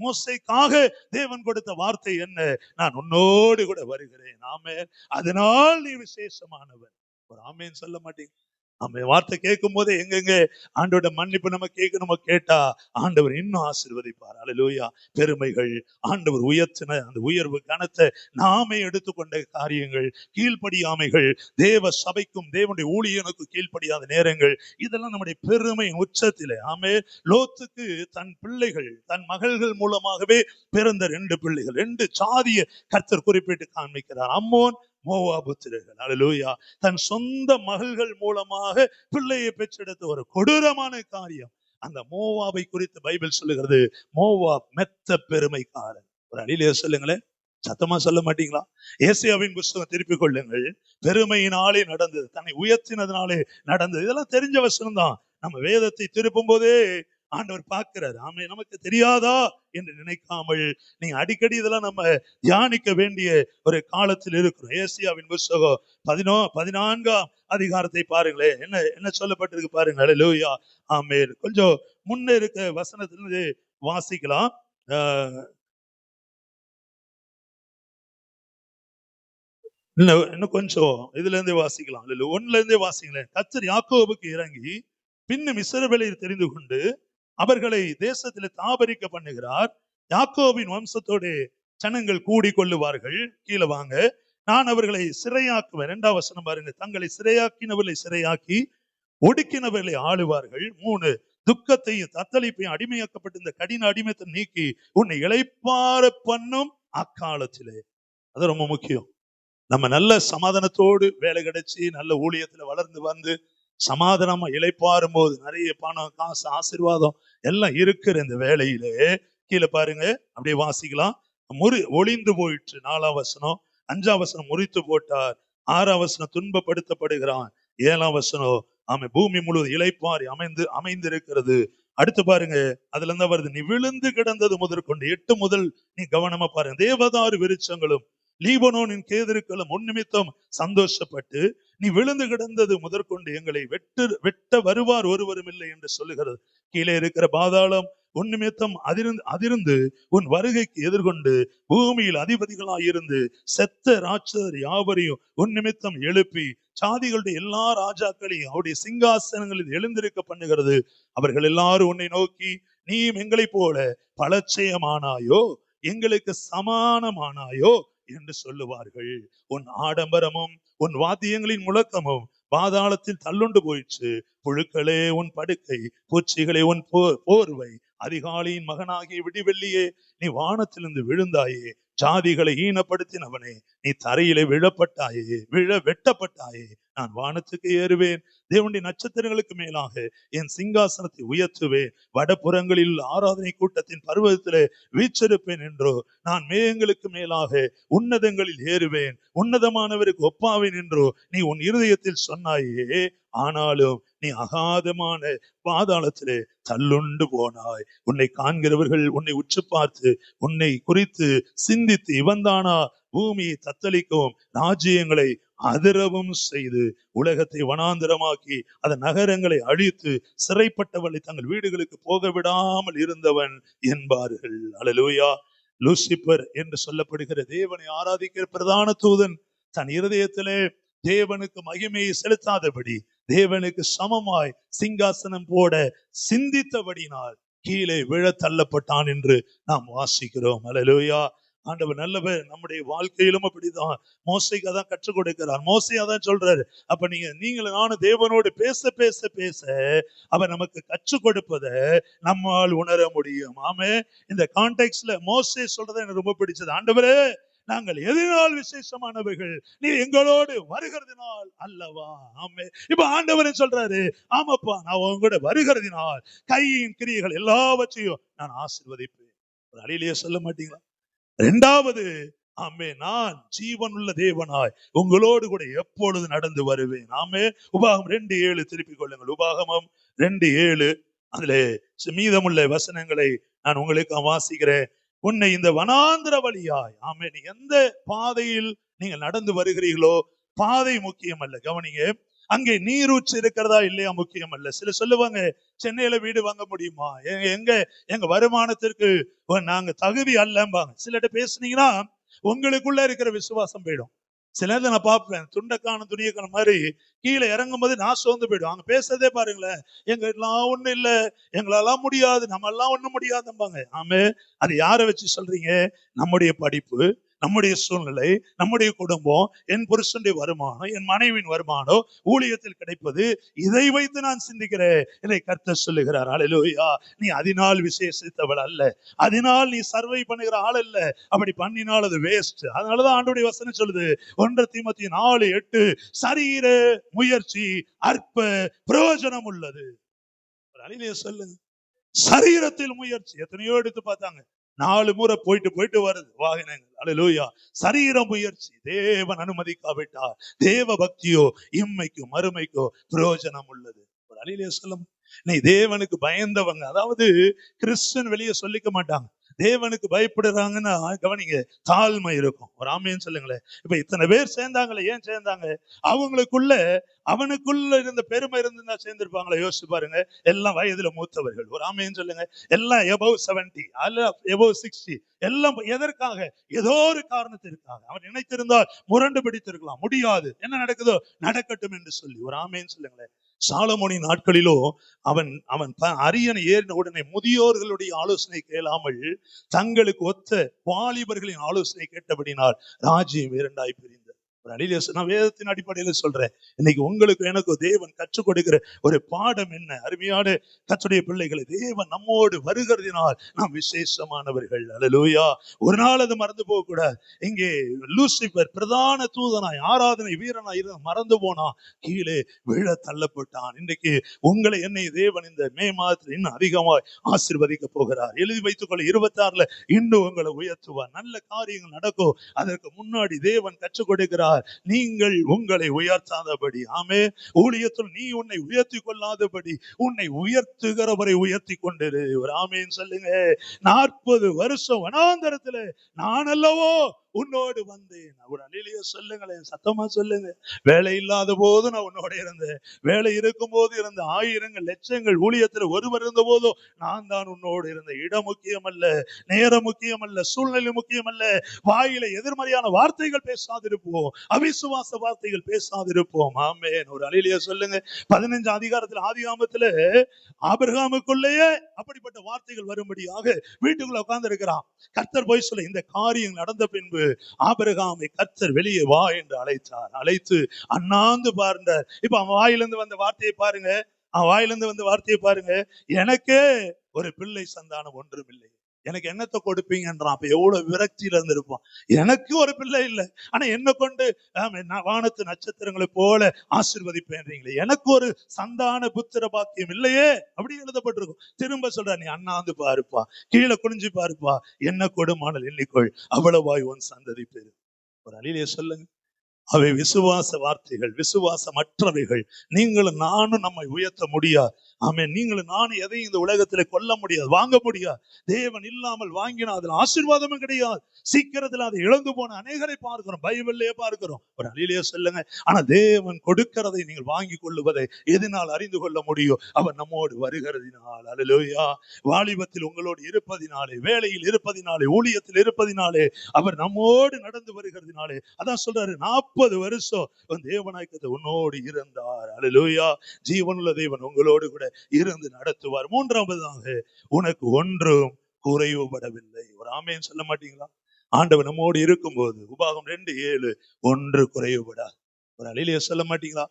மோசைக்காக தேவன் கொடுத்த வார்த்தை என்ன? நான் உன்னோடு கூட வருகிறேன். ஆமென். அதனால் நீ விசேஷமானவன். ஒரு ஆமேன் சொல்ல மாட்டீங்க? நம்ம வார்த்தை கேட்கும் போதே எங்கெங்க ஆண்டோட மன்னிப்பு நம்ம கேட்கணும், கேட்டா ஆண்டவர் இன்னும் ஆசீர்வதிப்பார். அல்லேலூயா. பெருமைகள், ஆண்டவர் உயர்த்தின அந்த உயர்வு கனத்தை நாமே எடுத்துக்கொண்ட காரியங்கள், கீழ்ப்படியாமைகள், தேவ சபைக்கும் தேவனுடைய ஊழியனுக்கும் கீழ்ப்படியாத நேரங்கள், இதெல்லாம் நம்முடைய பெருமையின் உச்சத்திலே. ஆமே. லோத்துக்கு தன் பிள்ளைகள், தன் மகள்கள் மூலமாகவே பிறந்த 2 பிள்ளைகள், 2 சாதிய கர்த்தர் குறிப்பிட்டு காண்பிக்கிறார். அம்மோன், மோவாபுத்திரர்கள். அல்லேலூயா. தன் சொந்த மகள்கள் மூலமாக பிள்ளையை பெற்றெடுத்த ஒரு கொடூரமான காரியம். அந்த மோவாபை குறித்து பைபிள் சொல்லுகிறது, மோவாப் மெத்த பெருமைக்காரன். ஒரு அடியிலே சொல்லுங்களேன், சத்தமா சொல்ல மாட்டீங்களா? ஏசாயாவின் புத்தகம் திருப்பிக் கொள்ளுங்கள். பெருமையினாலே நடந்தது, தன்னை உயர்த்தினதுனாலே நடந்தது. இதெல்லாம் தெரிஞ்ச வசனம் தான். நம்ம வேதத்தை திருப்பும் போதே ஆண்டவர் பார்க்கிறார். ஆமே. நமக்கு தெரியாதா என்று நினைக்காமல் நீங்க அடிக்கடி இதெல்லாம் நம்ம தியானிக்க வேண்டிய ஒரு காலத்தில் இருக்கிறோம். ஏசாயாவின் புத்தகம் 14ஆம் அதிகாரத்தை பாருங்களேன், என்ன சொல்லப்பட்டிருக்கு பாருங்க. அல்லேலூயா. ஆமென். கொஞ்சம் முன்ன இருக்க வசனத்திலிருந்து வாசிக்கலாம். இன்னும் கொஞ்சம் இதுல இருந்தே வாசிக்கலாம். 1ல இருந்தே வாசிங்களேன். கர்த்தர் யாக்கோபுக்கு இறங்கி பின்னும் இஸ்ரவேலை தெரிந்து கொண்டு அவர்களை தேசத்திலே தாபரிக்க பண்ணுகிறார். யாக்கோபின் வம்சத்தோடு ஜனங்கள் கூடி கொள்ளுவார்கள். கீழே வாங்க. நான் அவர்களை சிறையாக்குவேன். 2ஆம் வசனம் பாருங்க. தங்களை சிறையாக்கினவர்களை சிறையாக்கி ஒடுக்கினவர்களை ஆளுவார்கள். 3, துக்கத்தையும் தத்தளிப்பையும் அடிமையாக்கப்பட்ட இந்த கடின அடிமைத்தை நீக்கி உன்னை இளைப்பாற பண்ணும் அக்காலத்திலே. அது ரொம்ப முக்கியம். நம்ம நல்ல சமாதானத்தோடு வேலை கிடைச்சி நல்ல ஊழியத்துல வளர்ந்து வந்து சமாதானமா இளைப்பாறும் போது நிறைய பணம் காசு ஆசீர்வாதம் எல்லாம் இருக்கிற இந்த வேலையிலே கீழே பாருங்க, அப்படியே வாசிக்கலாம். ஒளிந்து போயிற்று 4ஆம் வசனம். 5ஆம் வசனம் முறித்து போட்டார். 6ஆம் வசனம் துன்பப்படுத்தப்படுகிறான். 7ஆம் வசனம் ஆமை பூமி முழுவதும் இளைப்பாரி அமைந்திருக்கிறது. அடுத்து பாருங்க, அதுல இருந்தா வருது, நீ விழுந்து கிடந்தது முதற்கொண்டு 8 முதல் நீ கவனமா பாருங்க. தேவதாரு விருட்சங்களும் லீபனோனின் கேதிருக்களும் உன் நிமித்தம் சந்தோஷப்பட்டு நீ விழுந்து கிடந்தது முதற்கொண்டு எங்களை வெட்ட வருவார் ஒருவரும் இல்லை என்று சொல்லுகிறது. கீழே இருக்கிற பாதாளம் உன் நிமித்தம் அதிர்ந்து உன் வருகைக்கு எதிர்கொண்டு பூமியில் அதிபதிகளாயிருந்து செத்த ராட்சதர் யாவரையும் உன் நிமித்தம் எழுப்பி சாதிகளுடைய எல்லா ராஜாக்களையும் அவருடைய சிங்காசனங்களில் எழுந்திருக்க பண்ணுகிறது. அவர்கள் எல்லாரும் உன்னை நோக்கி, நீயும் எங்களை போல பலட்சயமானாயோ, எங்களுக்கு சமானமானாயோ என்று சொல்லுவார்கள். உன் ஆடம்பரமும் உன் வாத்தியங்களின் முழக்கமும் பாதாளத்தில் தள்ளுண்டு போயிற்று. புழுக்களே உன் படுக்கை, பூச்சிகளே உன் போர்வை, அதிகாலையின் மகனாகிய விடிவெள்ளியே நீ வானத்திலிருந்து விழுந்தாயே, ஜாதிகளை ஈனப்படுத்தினவனே நீ தரையிலே வெட்டப்பட்டாயே. நான் வானத்துக்கு ஏறுவேன், தேவனுடைய நட்சத்திரங்களுக்கு மேலாக என் சிங்காசனத்தை உயர்த்துவேன், வடபுறங்களில் ஆராதனை கூட்டத்தின் பர்வதத்திலே வீற்றிருப்பேன் என்றோ. நான் மேகங்களுக்கு மேலாக உன்னதங்களில் ஏறுவேன், உன்னதமானவருக்கு ஒப்பாவேன் என்றோ நீ உன் இருதயத்தில் சொன்னாயே. ஆனாலும் நீ அகாதமான பாதாளத்திலே தள்ளுண்டு போனாய். உன்னை காண்கிறவர்கள் உன்னை உற்று பார்த்து உன்னை குறித்து சிந்தித்து, இவன்தானா பூமியை தத்தளிக்கவும் ராஜ்யங்களை அதிரவும் செய்து உலகத்தை வனாந்திரமாக்கி அதன் நகரங்களை அழித்து சிறைப்பட்டவர்களை தங்கள் வீடுகளுக்கு போக விடாமல் இருந்தவன் என்பார்கள். அல்லேலூயா. லூசிபர் என்று சொல்லப்படுகிற தேவனை ஆராதிக்கிற பிரதான தூதன் தன் இருதயத்திலே தேவனுக்கு மகிமையை செலுத்தாதபடி தேவனுக்கு சமமாய் சிங்காசனம் போட சிந்தித்தபடினால் கீழே விழ தள்ளப்பட்டான் என்று நாம் வாசிக்கிறோம். அல்லேலூயா. ஆண்டவர் நல்லவர். நம்முடைய வாழ்க்கையிலும் அப்படிதான். மோசைக்கு அதான் கற்றுக் கொடுக்கிறார். மோசை அதான் சொல்றாரு. அப்ப நீங்களும் நானும் தேவனோடு பேச பேச பேச அவர் நமக்கு கற்றுக் கொடுப்பதை நம்மால் உணர முடியும். ஆமே. இந்த கான்டெக்ட்ல மோசை சொல்றதை எனக்கு ரொம்ப பிடிச்சது. ஆண்டவரே, நாங்கள் எதனால் விசேஷமானவர்கள், நீ எங்களோடு வருகிறதினால் அல்லவா. ஆமே. இப்ப ஆண்டவரே சொல்றாரு, ஆமாப்பா, நான் உங்களோட வருகிறதினால் கையின் கிரியைகள் எல்லாவற்றையும் நான் ஆசீர்வதிப்பேன். ஒரு அழியிலேயே சொல்ல மாட்டீங்களா? இரண்டாவது, ஆமே, நான் ஜீவனுள்ள தேவனாய் உங்களோடு கூட எப்பொழுது நடந்து வருவேன். ஆமே. உபாகமம் 2:7 திருப்பிக் கொள்ளுங்கள். உபாகமம் 2:7 அதிலே மீதமுள்ள வசனங்களை நான் உங்களுக்கு வாசிக்கிறேன். உன்னை இந்த வனாந்திர வழியாய், ஆமே, நீ எந்த பாதையில் நீங்கள் நடந்து வருகிறீர்களோ பாதை முக்கியம் அல்ல. கவனிங்க, அங்கே நீரூற்று இருக்கிறதா இல்லையா முக்கியம் அல்ல. சில சொல்லுவாங்க, சென்னையில வீடு வாங்க முடியுமா, எங்க வருமானத்திற்கு நாங்க தகுதி அல்லம்பாங்க. சிலர்கிட்ட பேசுனீங்கன்னா உங்களுக்குள்ள இருக்கிற விசுவாசம் போயிடும். சிலர் நான் பார்ப்பேன், துண்டக்கான துணியக்கான மாதிரி கீழே இறங்கும் போது நான் சோர்ந்து போயிடும். அவங்க பேசுறதே பாருங்களேன், எங்க எல்லாம் ஒண்ணு இல்ல, எங்களெல்லாம் முடியாது, நம்ம எல்லாம் ஒண்ணும் முடியாதும்பாங்க. ஆமே. அது யாரை வச்சு சொல்றீங்க? நம்முடைய படிப்பு, நம்முடைய சூழ்நிலை, நம்முடைய குடும்பம், என் புருஷனுடைய வருமானம், என் மனைவியின் வருமானம், ஊழியத்தில் கிடைப்பது, இதை வைத்து நான் சிந்திக்கிறேன். இதை கர்த்தர் சொல்லுகிறார். அல்லேலூயா. நீ அதனால் விசேஷித்தவள் அல்ல, அதனால் நீ சர்வை பண்ணுகிற ஆள் அல்ல. அப்படி பண்ணினால் அது வேஸ்ட். அதனாலதான் ஆண்டவருடைய வசனம் சொல்லுது, 1 தீமோத்தேயு 4:8, சரீர முயற்சி அற்ப பிரயோஜனம் உள்ளது. சொல்லுங்க, சரீரத்தில் முயற்சி. எத்தனையோ எடுத்து பார்த்தாங்க, 4 முறை போயிட்டு வருது வாகனங்கள். அல்லேலூயா. சரீர முயற்சி தேவன் அனுமதிக்காவிட்டால் தேவ பக்தியோ இம்மைக்கோ மறுமைக்கோ பிரயோஜனம் உள்ளது. ஒரு அழியிலே சொல்லும், நீ தேவனுக்கு பயந்தவங்க, அதாவது கிறிஸ்டியன் வெளியே சொல்லிக்க மாட்டாங்க, தேவனுக்கு பயப்படுறாங்கன்னா கவனிங்க, தாழ்மை இருக்கும். ஒரு ஆமைன்னு சொல்லுங்களேன். இப்ப இத்தனை பேர் சேர்ந்தாங்களே, ஏன் சேர்ந்தாங்க? அவனுக்குள்ள இருந்த பெருமை இருந்தா சேர்ந்திருப்பாங்களா? யோசிச்சு பாருங்க. எல்லாம் வயதுல மூத்தவர்கள். ஒரு ஆமைன்னு சொல்லுங்க. எல்லாம் above 70 அல்ல above 60. எல்லாம் எதற்காக? ஏதோ ஒரு காரணத்திற்காக. அவன் நினைத்திருந்தால் முரண்டு பிடித்திருக்கலாம். முடியாது, என்ன நடக்குதோ நடக்கட்டும் என்று சொல்லி. ஒரு ஆமைன்னு சொல்லுங்களேன். சாலமோனின் நாட்களிலோ அவன் அரியணை ஏறின உடனே முதியோர்களுடைய ஆலோசனை கேளாமல் தங்களுக்கு ஒத்த வாலிபர்களின் ஆலோசனை கேட்டபடினால் ராஜ்யம் 2ஆய் பிரிந்தது. ஒரு அழியில நான் வேதத்தின் அடிப்படையில சொல்றேன். இன்னைக்கு உங்களுக்கு எனக்கு தேவன் கற்றுக் கொடுக்கிற ஒரு பாடம் என்ன? அருமையான கர்த்தருடைய பிள்ளைகளை, தேவன் நம்மோடு வருகிறதினால் நாம் விசேஷமானவர்கள். அல்லேலூயா. ஒரு நாள் அது மறந்து போக கூடாது. இங்கே லூசிபர் பிரதான தூதனாய் ஆராதனை வீரனாய் மறந்து போனா, கீழே விழ தள்ளப்பட்டான். இன்றைக்கு உங்களை என்னை தேவன் இந்த மே மாதத்தில் இன்னும் அதிகமாய் ஆசீர்வதிக்க போகிறார். எழுதி வைத்துக் கொள்ள 26ல இன்னும் உங்களை உயர்த்துவார். நல்ல காரியங்கள் நடக்கும். அதற்கு முன்னாடி தேவன் கற்றுக் கொடுக்கிறார், நீங்கள் உங்களை உயர்த்தாதபடி. ஆமே. ஊழியத்தில் நீ உன்னை உயர்த்தி கொள்ளாதபடி உன்னை உயர்த்துகிறவரை உயர்த்தி கொண்டிரு. ஒரு ஆமேன்னு சொல்லுங்க. 40 வருஷம் வனாந்தரத்துல நான் அல்லவோ உன்னோடு வந்தேன். ஒரு அலிலிய சொல்லுங்களேன், சத்தமா சொல்லுங்க. வேலை இல்லாத போது நான் உன்னோட இருந்தேன். வேலை இருக்கும் போது இருந்த ஆயிரங்கள் லட்சங்கள் ஊழியத்தில் ஒருவர் இருந்த போதோ நான் தான் உன்னோடு இருந்தேன். இடம் முக்கியம் அல்ல, நேரம் முக்கியம் அல்ல, சூழ்நிலை முக்கியம் அல்ல. வாயில எதிர்மறையான வார்த்தைகள் பேசாதிருப்போம், அவிசுவாச வார்த்தைகள் பேசாதிருப்போம். ஆமென். ஒரு அலிலிய சொல்லுங்க. 15 அதிகாரத்தில் ஆதிகாமத்துல ஆபிரகாமுக்குள்ளேயே அப்படிப்பட்ட வார்த்தைகள் வரும்படியாக வீட்டுக்குள்ள உட்கார்ந்து இருக்கிறான். கர்த்தர் போய் சொல்ல, இந்த காரியம் நடந்த பின்பு ஆபிரகாமை கர்த்தர் வெளியே வா என்று அழைத்தார். அழைத்து அண்ணாந்து பார்ந்தார். இப்ப அவன் வாயிலிருந்து வந்த வார்த்தையை பாருங்க. அவன் வாயிலிருந்து வந்த வார்த்தையை பாருங்க. எனக்கே ஒரு பிள்ளை சந்தானம் ஒன்றும் இல்லை, எனக்கு என்னத்தை கொடுப்பீங்கன்றான். அப்ப எவ்வளவு விரக்தியில இருந்திருப்பான். எனக்கு ஒரு பிள்ளை இல்லை, ஆனா என்ன கொண்டு வானத்து நட்சத்திரங்களை போல ஆசீர்வதிப்பேன்றீங்களே, எனக்கு ஒரு சந்தான புத்திர பாக்கியம் இல்லையே. அப்படி எழுதப்பட்டிருக்கும். திரும்ப சொல்ற, நீ அண்ணாந்து பாருப்பா, கீழே குனிஞ்சு பாருப்பா, என்ன கொடுமானல் எண்ணிக்கொள், அவ்வளவாய் உன் சந்ததி பெரு. ஒரு அழிலே சொல்லுங்க. அவை விசுவாச வார்த்தைகள், விசுவாசமற்றவைகள். நீங்களும் நானும் நம்மை உயர்த்த முடியாது. ஆமென். நீங்களும் நானும் எதையும் இந்த உலகத்துல கொல்ல முடியாது, வாங்க முடியாது. தேவன் இல்லாமல் வாங்கினா அதுல ஆசீர்வாதமும் கிடையாது. சீக்கிரத்துல அதை இழந்து போன அநேகரை பார்க்கிறோம், பைபிள்லயே பார்க்கிறோம். ஒரு அழிலே சொல்லுங்க. ஆனா தேவன் கொடுக்கிறதை நீங்கள் வாங்கி கொள்ளுவதை எதனால் அறிந்து கொள்ள முடியும்? அவர் நம்மோடு வருகிறதினால். அல்லேலூயா. வாலிபத்தில் உங்களோடு இருப்பதினாலே, வேலையில் இருப்பதினாலே, ஊழியத்தில் இருப்பதினாலே, அவர் நம்மோடு நடந்து வருகிறதினாலே. அதான் சொல்றாரு, 40 வருஷம் தேவனாய்க்கு உன்னோடு இருந்தார். அல்லேலூயா. ஜீவனுள்ள தேவன் உங்களோடு கூட இருந்து நடத்துவார். மூன்றாவதாக, உனக்கு ஒன்றும் குறைவுபடவில்லை. ஒரு ஆமேன் சொல்ல மாட்டீங்களா? ஆண்டவர் நம்மோடு இருக்கும்போது உபாகம் 2:7 ஒன்று குறைவுபடாது. ஒரு அழிலிய சொல்ல மாட்டீங்களா?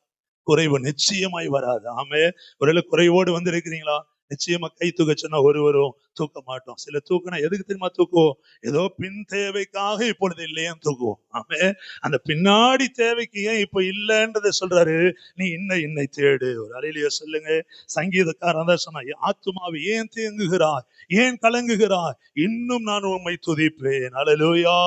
குறைவு நிச்சயமாய் வராது. ஆமே. ஒரு குறைவோடு வந்து இருக்கிறீங்களா? நிச்சயமா கை தூக்க சொன்னா ஒருவரும் தூக்க மாட்டோம். சில தூக்கினா எதுக்கு தெரியுமா தூக்குவோம்? ஏதோ பின் தேவைக்காக இப்பொழுது இல்லையேன்னு தூக்குவோம். ஆமே. அந்த பின்னாடி தேவைக்கு ஏன் இப்ப இல்லைன்றதை சொல்றாரு, நீ இன்னை தேடு. ஒரு அலையிலேயே சொல்லுங்க. சங்கீதக்காரன் தான் சொன்னா, ஆத்துமாவை ஏன் தேங்குகிறாய், ஏன் கலங்குகிறாய், இன்னும் நான் உம்மை துதிப்பேன். அல்லேலூயா.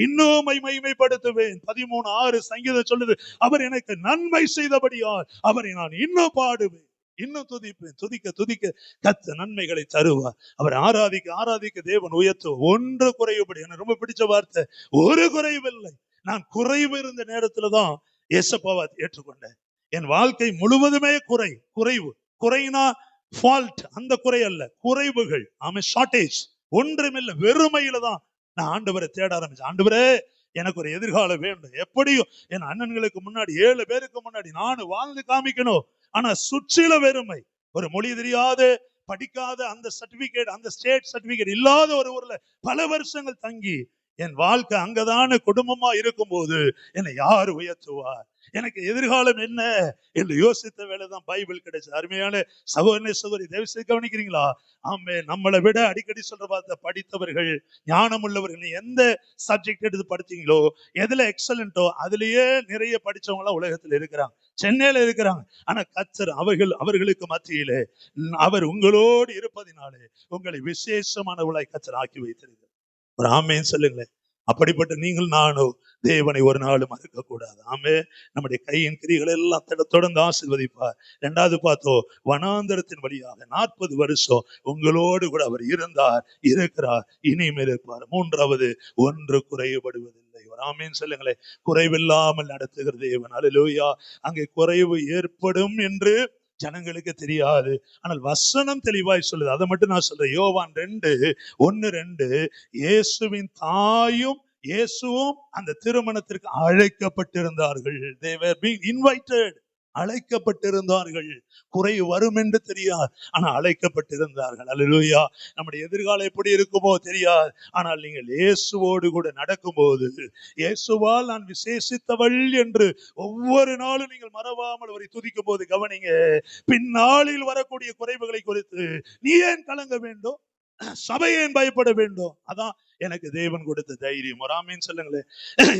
இன்னும் உம்மை மகிமைப்படுத்துவேன். 13:6 சங்கீதம் சொல்லுது, அவர் எனக்கு நன்மை செய்தபடியால் அவரை நான் இன்னும் பாடுவேன், இன்னும் துதிப்பேன். துதிக்க துதிக்க கர்த்தர் நன்மைகளை தருவார். அவர் ஆராதிக்க ஆராதிக்க தேவன் உயர்த்துவார். ஒன்று குறைவுபடி. எனக்கு ரொம்ப பிடிச்ச வார்த்தை, ஒரு குறைவில்லை. நான் குறைவு இருந்த நேரத்துலதான் ஏசப்பாவை ஏற்றுக்கொண்டேன். என் வாழ்க்கை முழுவதுமே குறைவு. குறைனா ஃபால்ட், அந்த குறை அல்ல, குறைவுகள். ஆமா, ஷார்டேஜ். ஒன்றுமில்லை, வெறுமையில தான் நான் ஆண்டவரை தேட ஆரம்பிச்சேன். ஆண்டவரே, எனக்கு ஒரு எதிர்காலம் வேண்டும். எப்படியும் என் அண்ணன்களுக்கு முன்னாடி 7 பேருக்கு முன்னாடி நானும் வாழ்ந்து காமிக்கணும். ஆனா சுற்றில வெறுமை. ஒரு மொழி தெரியாத, படிக்காத, அந்த சர்டிபிகேட், அந்த ஸ்டேட் சர்டிபிகேட் இல்லாத ஒரு ஊர்ல பல வருஷங்கள் தங்கி என் வாழ்க்கை அங்கதான குடும்பமா இருக்கும் போது என்னை யார் உயர்த்துவார்? எனக்கு எதிர்காலம் என்ன என்று யோசித்த வேலைதான் பைபிள் கிடைச்சது. அருமையான சகோதரனே சகோதரி, தயவுசெய்து கவனிக்கிறீங்களா? ஆமே. நம்மளை விட அடிக்கடி சொல்ற பார்த்த படித்தவர்கள், ஞானம் உள்ளவர்கள், எந்த சப்ஜெக்ட் எடுத்து படிச்சீங்களோ, எதுல எக்ஸலண்டோ அதுலயே நிறைய படிச்சவங்க எல்லாம் உலகத்துல இருக்கிறாங்க, சென்னையில இருக்கிறாங்க. ஆனா கர்த்தர் அவர்களுக்கு மத்தியிலே அவர் உங்களோடு இருப்பதினாலே உங்களை விசேஷமானவளாய் கர்த்தர் ஆக்கி வைத்திருக்கிறார். ஒரு ஆமேன்னு சொல்லுங்களேன். அப்படிப்பட்ட நீங்கள் நானும் தேவனை ஒரு நாளும் மறக்க கூடாது. ஆமே. நம்முடைய கையின் கிரிகளை எல்லாம் தொடர்ந்து ஆசீர்வதிப்பார். 2வது பார்த்தோம், வனாந்தரத்தின் வழியாக 40 வருஷம் உங்களோடு கூட அவர் இருந்தார், இருக்கிறார், இனிமேல் இருப்பார். 3வது, ஒன்று குறைபடுவதில்லை. ஒரு ஆமேன்னு சொல்லுங்களேன். குறைவில்லாமல் நடத்துகிற தேவன். அல்லேலூயா. அங்கே குறைவு ஏற்படும் என்று ஜனங்களுக்கு தெரியாது, ஆனால் வசனம் தெளிவாய் சொல்லுது. அதை மட்டும் நான் சொல்றேன். யோவான் 2:1-2, இயேசுவின் தாயும் இயேசுவும் அந்த திருமணத்திற்கு அழைக்கப்பட்டிருந்தார்கள். They were being invited. அழைக்கப்பட்டிருந்தார்கள். குறை வரும் என்று தெரியாது, ஆனா அழைக்கப்பட்டிருந்தார்கள். அல்லேலூயா. நம்முடைய எதிர்காலம் எப்படி இருக்குமோ தெரியாது, ஆனால் நீங்கள் இயேசுவோடு கூட நடக்கும்போது, இயேசுவால் நான் விசேஷித்தவள் என்று ஒவ்வொரு நாளும் நீங்கள் மறவாமல் அவரை துதிக்கும் போது கவனிங்க, பின்னாளில் வரக்கூடிய குறைவுகளை குறித்து நீ ஏன் கலங்க வேண்டும்? சபை ஏன் பயப்பட வேண்டும்? அதான் எனக்கு தேவன் கொடுத்த தைரியம். ஒரு ஆமீன் சொல்லுங்களேன்.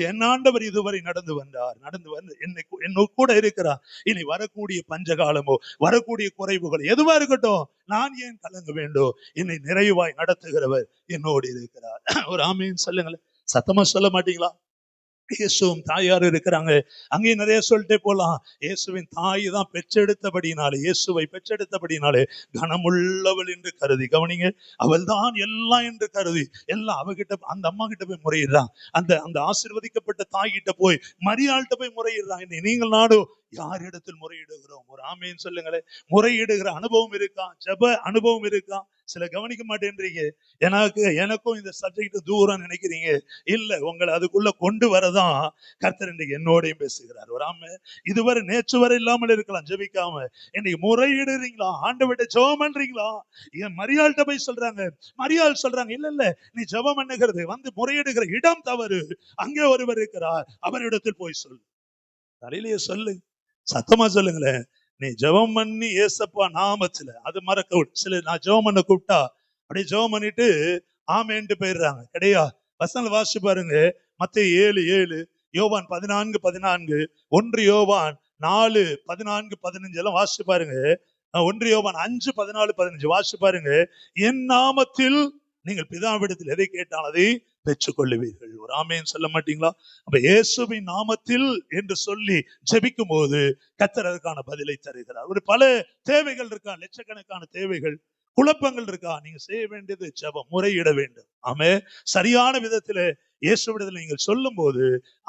என் ஆண்டவர் இதுவரை நடந்து வந்தார், நடந்து வந்து என்னை கூட இருக்கிறார். இனி வரக்கூடிய பஞ்சகாலமோ வரக்கூடிய குறைவுகள் எதுவா இருக்கட்டும், நான் ஏன் கலங்க வேண்டும்? என்னை நிறைவாய் நடத்துகிறவர் என்னோடு இருக்கிறார். ஒரு ஆமீன் சொல்லுங்களேன். சத்தமா சொல்ல மாட்டீங்களா? இயேசுவும் தாயார் இருக்கிறாங்க. அங்கேயும் நிறைய சொல்லிட்டே போலாம். இயேசுவின் தாய் தான் பெற்றெடுத்தபடினாலே, இயேசுவை பெற்றெடுத்தபடினாலே கனமுள்ளவள் என்று கருதி, கவனிங்க, அவள் தான் எல்லாம் என்று கருதி எல்லாம் அவகிட்ட, அந்த அம்மா கிட்ட போய் முறையிடுறான். அந்த அந்த ஆசீர்வதிக்கப்பட்ட தாய் கிட்ட போய், மரியாள்கிட்ட போய் முறையிடுறான். நீங்கள் நாடும் யாரிடத்தில் முறையிடுகிறோம்? ஒரு ஆமீன் சொல்லுங்களேன். முறையிடுகிற அனுபவம் இருக்கா? ஜெப அனுபவம் இருக்கா? சில கவனிக்க மாட்டேன்றீங்க. எனக்கும் இந்த சப்ஜெக்ட் தூரம் நினைக்கிறீங்க. இல்ல, உங்களை அதுக்குள்ள கொண்டு வரதான் கர்த்தர் இன்றைக்கு என்னோடையும் பேசுகிறார். ஒரு ஆமை இதுவரை நேற்று வரை இல்லாமல் இருக்கலாம் ஜெபிக்காம, இன்னைக்கு முறையிடுறீங்களா? ஆண்டவர்கிட்ட ஜெபம் பண்றீங்களா? என் மரியாள்கிட்ட போய் சொல்றாங்க, மரியாள் சொல்றாங்க, இல்ல இல்ல, நீ ஜெபம் பண்ணுகிறது வந்து முறையிடுகிற இடம் தவறு, அங்கே ஒருவர் இருக்கிறார், அவரிடத்தில் போய் சொல்லு. தலையிலேயே சொல்லு, சத்தமா சொல்லுங்களேன். நீ ஜெபம் பண்ணி ஏசப்பா நாமத்துல, அது மறக்க சில நான் ஜெபம் பண்ண கூப்பிட்டா அப்படியே ஜெபம் பண்ணிட்டு ஆமேன்ட்டு போயிடுறாங்க. கிடையா? வசனம் வாசிச்சு பாருங்க. மத்தேயு 7:7, யோவான் 14:14, 1 யோவான் 4:14-15 எல்லாம் வாசிச்சு பாருங்க. 1 யோவான் 5:14-15 வாசிச்சு பாருங்க. என் நாமத்தில் நீங்கள் பிதாவிடத்தில் எதை கேட்டால் அதை பெற்றுக் கொள்ளுவீர்கள். ஒரு ஆமேன் சொல்ல மாட்டீங்களா? அப்ப இயேசுவின் நாமத்தில் என்று சொல்லி ஜெபிக்கும் போது கர்த்தர் அதற்கான பதிலை தருகிறார். ஒரு பல தேவைகள் இருக்கா, லட்சக்கணக்கான தேவைகள், குழப்பங்கள் இருக்கா, நீங்க செய்ய வேண்டியது ஜெபம், முறையிட வேண்டும். ஆமே, சரியான விதத்துல இயேசுவிடத்தில் நீங்கள் சொல்லும் போது,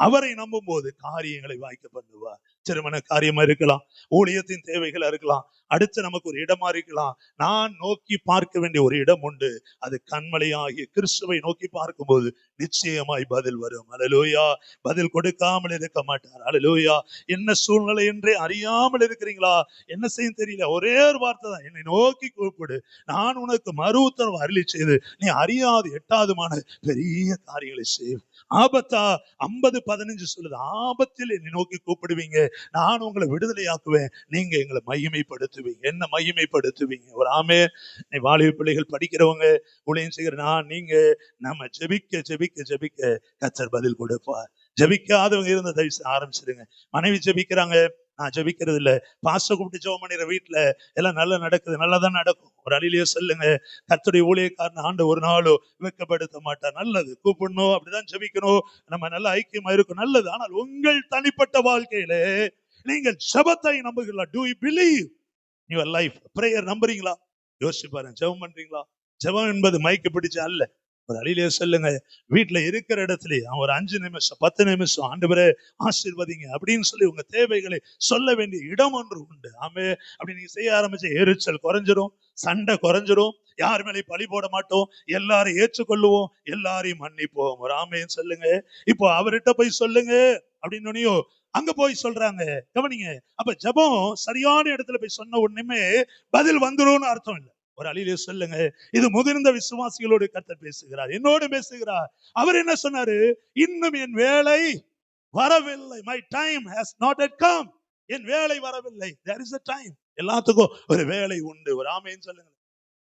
அவரை நம்பும் போது காரியங்களை வாய்க்க பண்ணுவார். திருமண காரியமா இருக்கலாம், ஊழியத்தின் தேவைகளா இருக்கலாம், அடுத்து நமக்கு ஒரு இடமா இருக்கலாம். நான் நோக்கி பார்க்க வேண்டிய ஒரு இடம் உண்டு, அது கண்மலையாகிய கிறிஸ்துவை நோக்கி பார்க்கும் போது நிச்சயமாய் பதில் வரும். அல்லேலூயா. பதில் கொடுக்காமல் இருக்க மாட்டார். அல்லேலூயா. என்ன சூழ்நிலை என்றே அறியாமல் இருக்கிறீங்களா? என்ன செய்ய தெரியல, ஒரே ஒரு வார்த்தை தான், என்னை நோக்கி கூப்பிடு, நான் உனக்கு மறு உத்தரவு அருளி செய்து நீ அறியாது எட்டாதுமான பெரிய காரியங்களை செய்ய. ஆபத்தா? 50:15 சொல்லுது, ஆபத்தில் என்னை நோக்கி கூப்பிடுவீங்க, நான் உங்களை விடுதலையாக்குவேன், நீங்க எங்களை மகிமைப்படுத்துவீங்க. என்ன மகிமைப்படுத்துவீங்க? ஒரு ஆமே. வாலிப பிள்ளைகள் படிக்கிறவங்க, ஊழியம் செய்கிற நான், நீங்க, நம்ம ஜெபிக்க ஜெபிக்க ஜெபிக்க கர்த்தர் பதில் கொடுப்பார். ஜெபிக்காதவங்க இருந்த தயவு ஆரம்பிச்சிடுங்க. மனைவி ஜெபிக்கிறாங்க, நான் ஜெபிக்கிறது இல்ல, பாஸ்டர் கூப்பிட்டு ஜெபம் பண்ணிடுற, வீட்டுல எல்லாம் நல்லா நடக்குது, நல்லதான் நடக்கும். ஒரு அழிலையே சொல்லுங்க, கர்த்தருடைய ஊழியக்காரன் ஆண்டு ஒரு நாளும் வெட்கப்படுத்த மாட்டார். நல்லது, கூப்பிடணும், அப்படிதான் ஜெபிக்கணும், நம்ம நல்ல ஐக்கியமா இருக்கும், நல்லது. ஆனால் உங்கள் தனிப்பட்ட வாழ்க்கையில நீங்கள் ஜெபத்தை நம்புகிறீங்களா? Do you believe in your life? prayer நம்புறீங்களா? யோசிச்சு பாருங்க. ஜெபம் பண்றீங்களா? ஜெபம் என்பது மைக்கு பிடிச்ச அல்ல. ஒரு அழிலையே சொல்லுங்க, வீட்டுல இருக்கிற இடத்துல ஒரு 5 நிமிஷம் 10 நிமிஷம் ஆண்டவரே ஆசீர்வதிங்க அப்படின்னு சொல்லி உங்க தேவைகளை சொல்ல வேண்டிய இடம் ஒன்று உண்டு. ஆமே. அப்படி நீங்க செய்ய ஆரம்பிச்ச எரிச்சல் குறைஞ்சிரும், சண்டை குறைஞ்சிரும், யார் மேலே பழி போட மாட்டோம், எல்லாரையும் ஏற்றுக்கொள்ளுவோம், எல்லாரையும் மன்னிப்போம். ஒரு ஆமேன்னு சொல்லுங்க. இப்போ அவர்கிட்ட போய் சொல்லுங்க அப்படின்னு அங்க போய் சொல்றாங்க. கவனிங்க, அப்ப ஜெபம் சரியான இடத்துல போய் சொன்ன உடனே பதில் வந்துரும்னு அர்த்தம் இல்லை. ஒரு அழிலே சொல்லுங்க, இது முதிர்ந்த விசுவாசிகளோடு கர்த்தர் பேசுகிறார், என்னோடு பேசுகிறார். அவர் என்ன சொன்னாரு? இன்னும் என் வேலை வரவில்லை. My time has not yet come. என் வேலை வரவில்லை. There is a time. எல்லாத்துக்கும் ஒரு வேலை உண்டு. ஒரு ஆமேன்னு சொல்லுங்க.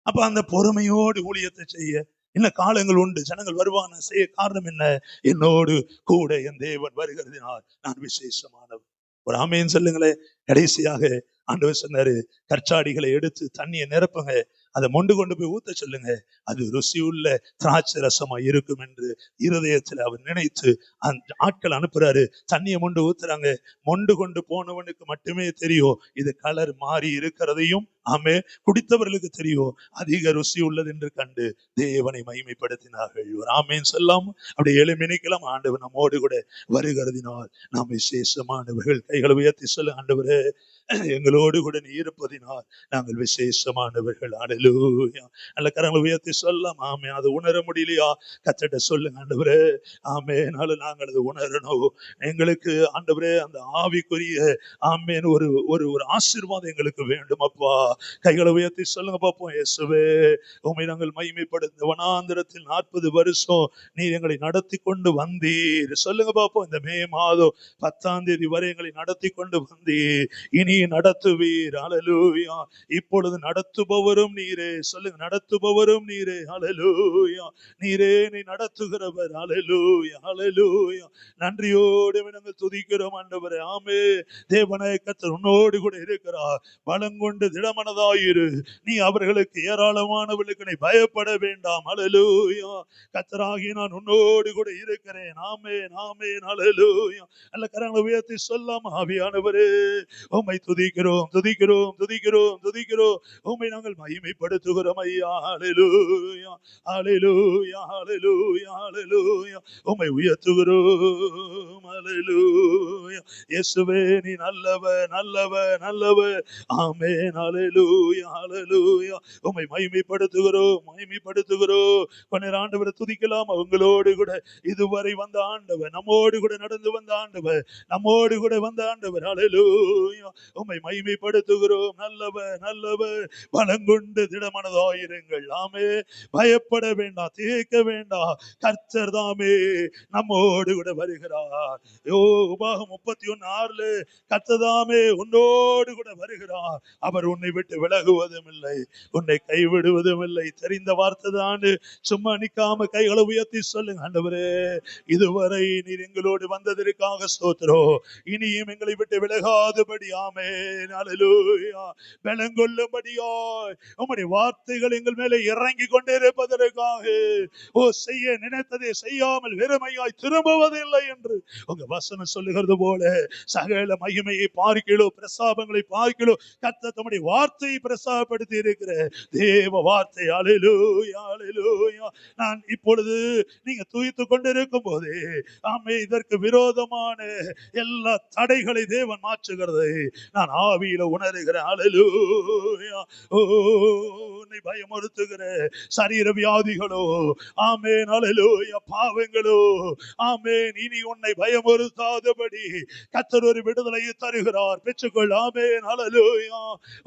அப்ப அந்த பொறுமையோடு ஊழியத்தை செய்ய இன்னும் காலங்கள் உண்டு. ஜனங்கள் வருவாங்க, செய்ய காரணம் என்ன? என்னோடு கூட என் தேவன் வருகிறதினால் நான் விசேஷமானவர். ஒரு ஆமேன்னு சொல்லுங்களேன். கடைசியாக ஆண்டவர் சொன்னாரு, கற்சாடிகளை எடுத்து தண்ணியை நிரப்புங்க, அதை மொண்டு கொண்டு போய் ஊத்த சொல்லுங்க, அது ருசியுள்ள திராட்சை ரசமா இருக்கும் என்று இருதயத்துல அவர் நினைத்து அந்த ஆட்கள் அனுப்புறாரு. தண்ணியை மொண்டு ஊத்துறாங்க. மொண்டு கொண்டு போனவனுக்கு மட்டுமே தெரியும் இது கலர் மாறி இருக்கிறதையும் ஆமே. குடித்தவர்களுக்கு தெரியும் அதிக ருசி உள்ளது என்று கண்டு தேவனை மகிமைப்படுத்தினார்கள். ஒரு ஆமேன் சொல்லாம். அப்படி எளிமைக்கலாம் ஆண்டவர் நம்மோடு கூட வருகிறதினால் நாம் விசேஷமானவர்கள். கைகளை உயர்த்தி சொல்ல, ஆண்டவரே எங்களோடு கூட நீ இருப்பதினால் நாங்கள் விசேஷமானவர்கள். அல்லேலூயா. நல்ல கரங்களை உயர்த்தி சொல்லலாம். ஆமே. அது உணர முடியலையா? கர்த்தர்ட்ட சொல்லுங்க, ஆண்டவரே ஆமே நாங்கள் அது உணரணும். எங்களுக்கு ஆண்டவரே அந்த ஆவிக்குரிய ஆமேன் ஒரு ஒரு ஒரு ஆசீர்வாதம் எங்களுக்கு வேண்டும் அப்பா. கைகளை உயர்த்தி சொல்லுங்க பார்ப்போம். இயேசுவே உம்மை நாங்கள் மகிமைப்படுத்த வனாந்திரத்தில் 40 வருஷம் நீர் எங்களை நடத்தி கொண்டு வந்தீர். சொல்லுங்க பார்ப்போம். இந்த மே மாதம் 10ஆம் தேதி வரை எங்களை நடத்தி கொண்டு வந்தீர். இனி நடத்துவீர். அல்லேலூயா. இப்பொழுது நடத்துபவரும் நீரே. சொல்லுங்க, நடத்துபவரும் நீரே. அல்லேலூயா. நீரே நீ நடத்துகிறவர். அல்லேலூயா. அல்லேலூயா. நன்றியோடு நாங்கள் துதிக்கிறோம் ஆண்டவரே. ஆமே. தேவனாய கர்த்தர் உன்னோடு கூட இருக்கிறார். பலங்கொண்டு திடமனதாயிரு. நீ அவர்களுக்கு ஏராளமானவர்களுக்கு நீ பயப்பட வேண்டாம். அல்லேலூயா. கர்த்தராகிய நான் உன்னோடு கூட இருக்கிறேன். ஆமென். ஆமென். அல்லேலூயா. நல்ல கரங்களை உயர்த்தி சொல்லாம, ஆவியானவரே உம்மை துதிக்கிறோம், துதிக்கிறோம், துதிக்கிறோம், துதிக்கிறோம். உம்மை நாங்கள் மகிமைப்படுத்துகிறோம் ஐயா. அல்லேலூயா. அல்லேலூயா. அல்லேலூயா. அல்லேலூயா. உம்மை உயர்த்துகிறோம். அல்லேலூயா. இயேசுவே நீ நல்லவர், நல்லவர், நல்லவர். ஆமென். அல்லேலூயா. அல்லேலூயா. உம்மை மகிமைப்படுத்துகிறோம், மகிமைப்படுத்துகிறோம். கொஞ்ச ஆண்டவரை துதிக்கலாம். அவங்களோடு கூட இதுவரை வந்த ஆண்டவர், நம்மோடு கூட நடந்து வந்த ஆண்டவர், நம்மோடு கூட வந்த ஆண்டவர். அல்லேலூயா. உம்மை மகிமைப்படுத்துகிறோம். நல்லவர், நல்லவர். பலங்கொண்டு திடமனதாயிருங்கள். ஆமே. பயப்பட வேண்டாம், திகைக்க வேண்டாம். கர்த்தர் தாமே நம்மோடு கூட வருகிறார். உபாகம் 31:6 கர்த்தர் தாமே உன்னோடு கூட வருகிறார். அவர் உன்னை விட்டு விலகுவதும் இல்லை, உன்னை கைவிடுவதும் இல்லை. தெரிந்த வார்த்தை தான். சும்மா நிக்காம கைகளை உயர்த்தி சொல்லுங்க, ஆண்டவரே இதுவரை நீர் எங்களோடு வந்ததற்காக ஸ்தோத்திரம். இனியும் எங்களை விட்டு விலகாதபடி ஆமென். அல்லேலூயா. பலங்கொள்ளும்படியாய் உம்முடைய வார்த்தைகள் எங்கள் மேலே இறங்கி கொண்டிருப்பதற்காக செய்ய நினைத்ததை செய்யாமல் வெறுமையாய் திரும்புவதில்லை என்று உங்க வசனம் சொல்லுகிறது போல சகல மகிமையை பார்க்கிறோம், பிரசாபங்களை பார்க்கிறோம். கர்த்தர் தம்முடைய வார்த்தையை பிரசாபப்படுத்தி இருக்கிற தேவ வார்த்தை. அல்லேலூயா. அல்லேலூயா. நான் இப்பொழுது நீங்க துதித்துக் கொண்டிருக்கும் போது ஆமே இதற்கு விரோதமான எல்லா தடைகளை தேவன் மாற்றுகிறதை நான் ஆவியில உணர்கிறேன். அல்லேலூயா. உன்னை பயமுறுத்துகிற சரீர வியாதிகளோ ஆமென். அல்லேலூயா. பாவங்களோ ஆமென். இனி உன்னை பயமுறுத்தாதபடி கர்த்தர் ஒரு விடுதலையை தருகிறார். பெற்றுக்கொள். ஆமென். அல்லேலூயா.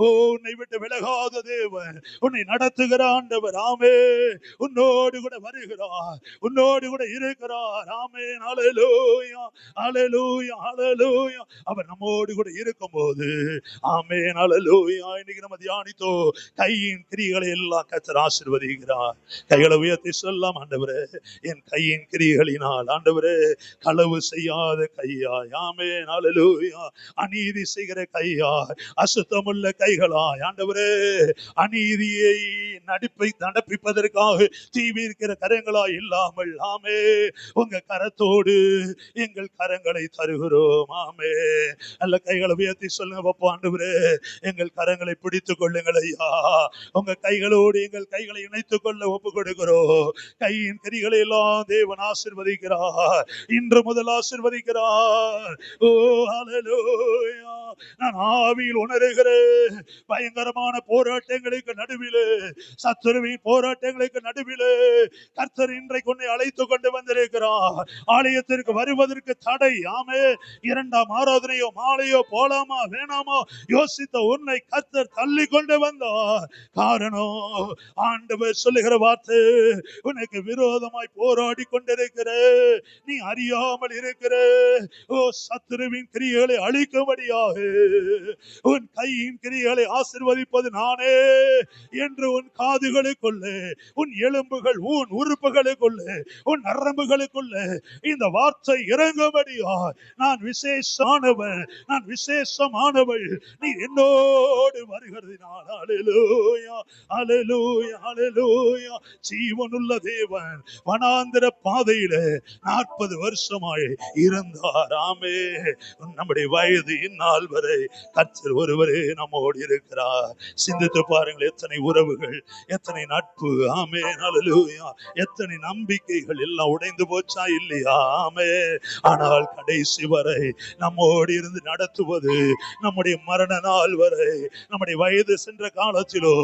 உன்னை விட்டு விலகாத தேவன், உன்னை நடத்துகிற ஆண்டவர். ஆமென். உன்னோடு கூட வருகிறார், உன்னோடு கூட இருக்கிறார். ஆமென். அல்லேலூயா. அல்லேலூயா. அல்லேலூயா. அவர் நம்மோடு கூட இருக்கும்போது ஆமென். அல்லேலூயா. இன்னைக்கு நம்ம தியானித்தோம் கையின் கிரியைகளை எல்லாம் கர்த்தர் ஆசீர்வதிக்கிறார். கைகளை உயர்த்தி சொல்லலாம், ஆண்டவரே என் கையின் கிரியைகளினால் ஆண்டவரே களவு செய்யாத கையாய் ஆமென். அல்லேலூயா. அநீதி செய்கிற கையாய், அசுத்தமுள்ள கைகளாய் ஆண்டவரே அநீதியை நடப்பிப்பதற்காக தீவி இருக்கிற கரங்களாய் இல்லாமல் ஆமே உங்க கரத்தோடு எங்கள் கரங்களை தருகிறோம். ஆமே. அல்ல கைகளை உயர்த்தி சொல்லுங்க பாப்பா, ஆண்டவரே எங்கள் கரங்களை பிடித்துக் கொள்ளுங்கள் ஐயா. உங்க கைகளோடு எங்கள் கைகளை இணைத்துக் கொள்ள ஒப்பு கொடுக்கிறோம். கையின் கரிகளை எல்லாம் தேவன் ஆசீர்வதிக்கிறார். இன்று முதல் ஆசீர்வதிக்கிறார். ஓ அல்லேலூயா. நான் ஆவியில் உணர்கிறேன். பயங்கரமான போராட்டங்களுக்கு நடுவிலே, சத்துருவின் போராட்டங்களுக்கு நடுவிலே கர்த்தர் இன்றைக்கு உன்னை அழைத்துக் கொண்டு வந்திருக்கிறார். ஆலயத்திற்கு வருவதற்கு தடை ஆமே. 2ஆம் ஆராதனையோ மாலையோ போலாமா வேணாமா யோசித்த உன்னை கர்த்தர் தள்ளி கொண்டு வந்தார். காரணம் ஆண்டவர் சொல்லுகிற வார்த்தை, உனக்கு விரோதமாய் போராடி கொண்டிருக்கிற நீ அறியாமல் இருக்கிற சத்துருவின் கிரியைகளை அழிக்கும்படியாக உன் கையின் கிரியைகளை ஆசீர்வதிப்பது நானே என்று உன் காதுகளுக்குள்ளே, உன் எலும்புகள், உன் உறுப்புகளுக்குள்ளே, உன் நரம்புகளுக்குள்ளே இந்த வார்த்தை இறங்கும்படியா நான் விசேஷமானவன், நான் விசேஷமானவள், நீ என்னோடு வருகிறதினால் அல்லேலூயா. அல்லேலூயா அல்லேலூயா. ஜீவனுள்ள தேவன் வனாந்திர பாதையில 40 வருஷமாய் இருந்தார். ஆமே. நம்முடைய வயது இந்நாள் வரை கர்த்தர் ஒருவரே நம்மோடு இருக்கிறார். சிந்தித்து பாருங்கள், எத்தனை உறவுகள், எத்தனை நட்பு, ஆமே அல்லேலூயா, எத்தனை நம்பிக்கைகள் எல்லாம் உடைந்து போச்சா இல்லையா? ஆமே. ஆனால் கடைசி வரை நம்மோடு இருந்து நடத்துவது, நம்முடைய மரண நாள் வரை, நம்முடைய வயது சென்ற காலத்திலோ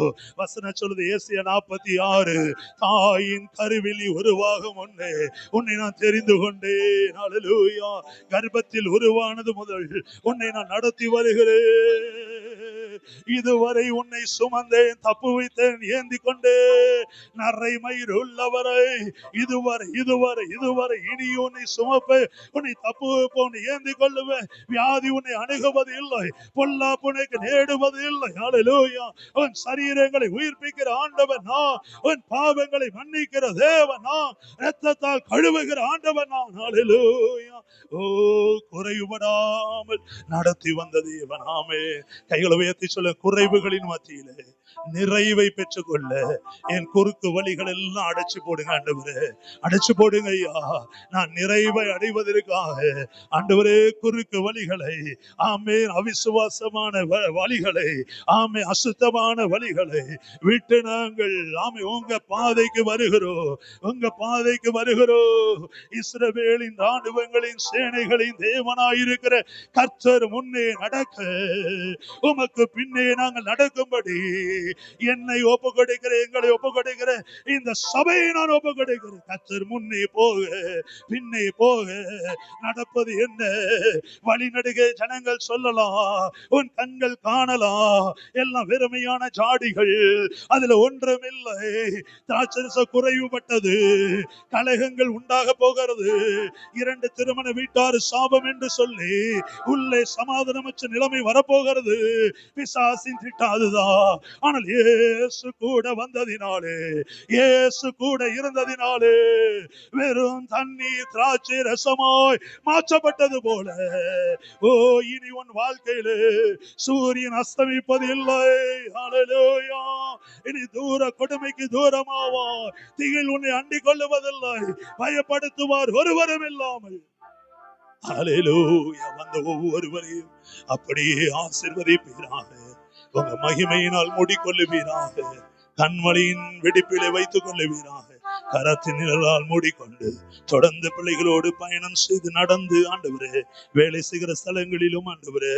வசனம் சொல்லுது ஏசாயா 46, தாயின் கருவில் உருவாகும் முன்னே உன்னை நான் தெரிந்து கொண்டேன். அல்லேலூயா. கர்ப்பத்தில் உருவானது முதல் உன்னை நான் நடத்தி வருகிறேன். இதுவரை உன்னை சுமந்தேன், தப்பு வைத்தேன், ஏந்தி கொண்டே நரை மயிர் உள்ளவரை இதுவரை இதுவரை இதுவரை இனி உன்னை சுமப்பேன், உன்னை தப்பு உன்னை ஏந்தி கொள்ளுவேன். வியாதி உன்னை அணுகுவது இல்லை, பொல்லாப்பு உனக்கு நேடுவது இல்லை. அல்லேலூயா. உன் சரீரங்களை உயிர்ப்பிக்கிற ஆண்டவன் நான், உன் பாவங்களை மன்னிக்கிற தேவன் நான், இரத்தத்தால் கழுவுகிற ஆண்டவன் நான். அல்லேலூயா. ஓ, குறைவுபடாமல் நடத்தி வந்த தேவன். ஆமே. கைகளை உயர்த்தி சொல்ல, குறைவுகளின் மத்தியிலே நிறைவை பெற்றுக்கொள்ள என் குறுக்கு வழிகள் எல்லாம் அடைச்சு போடுங்க ஆண்டவரே, அடைச்சு போடுங்க ஐயா. நான் நிறைவை அடைவதற்காக ஆண்டவரே குறுக்கு வழிகளை, ஆமே, அவிசுவாசமான வழிகளை, ஆமே, அசுத்தமான வழிகளை விட்டு நாங்கள், ஆமே, உங்க பாதைக்கு வருகிறோம், உங்க பாதைக்கு வருகிறோம். இஸ்ரவேலின் ராணுவங்களின் சேனைகளின் தேவனாயிருக்கிற கர்த்தர் முன்னே நடக்க, உமக்கு பின்னே நாங்கள் நடக்கும்படி என்னை ஒப்பு கொடுக்கிற, எங்களை ஒப்பு கொடுக்கிற இந்த சபையை நான் ஒப்பு கொடுக்கிறேன். கர்த்தர் முன்னே போக பின்னே போக நடப்பது என்ன? வழிநடுக ஜனங்கள் சொல்லலாம், உன் கண்கள் காணலாம், எல்லாம் வெறுமையான ஜாடிகள், அதுல ஒன்றுமில்லை. திராட்சரச குறைவுபட்டது, கலகங்கள் உண்டாக போகிறது, 2 திருமண வீட்டார் சாபம் என்று சொல்லி உள்ளே சமாதானமற்ற நிலைமை வரப்போகிறது. பிசாசின் திட்டாதுதான். ஆனால் இயேசு கூட வந்ததினாலே, இயேசு கூட இருந்ததினாலே வெறும் தண்ணீர் திராட்சை ரசமாய் மாற்றப்பட்டது போல, ஓ, இனி உன் வாழ்க்கையிலே சூரியன் அஸ்தமிப்பது இல்லை. அல்லேலூயா. இனி தூர கொடுமைக்கு தூரமாவா, திகில் உன்னை அண்டிக் கொள்ளுவதில்லை, பயப்படுத்துவார் ஒருவரும் இல்லாமல். அல்லேலூயா. வந்த ஒவ்வொருவரையும் அப்படியே ஆசீர்வதிப்பீராக, உங்க மகிமையினால் மூடிக்கொள்ளுவீராக, கண்மலையின் வெடிப்பிலே வைத்துக் கொள்ளுவீராக, கரத்தின் நிழலால் மூடிக்கொண்டு தொடர்ந்து பிள்ளைகளோடு பயணம் செய்து நடந்து ஆண்டவரே, வேலை செய்கிற ஸ்தலங்களிலும் ஆண்டவரே,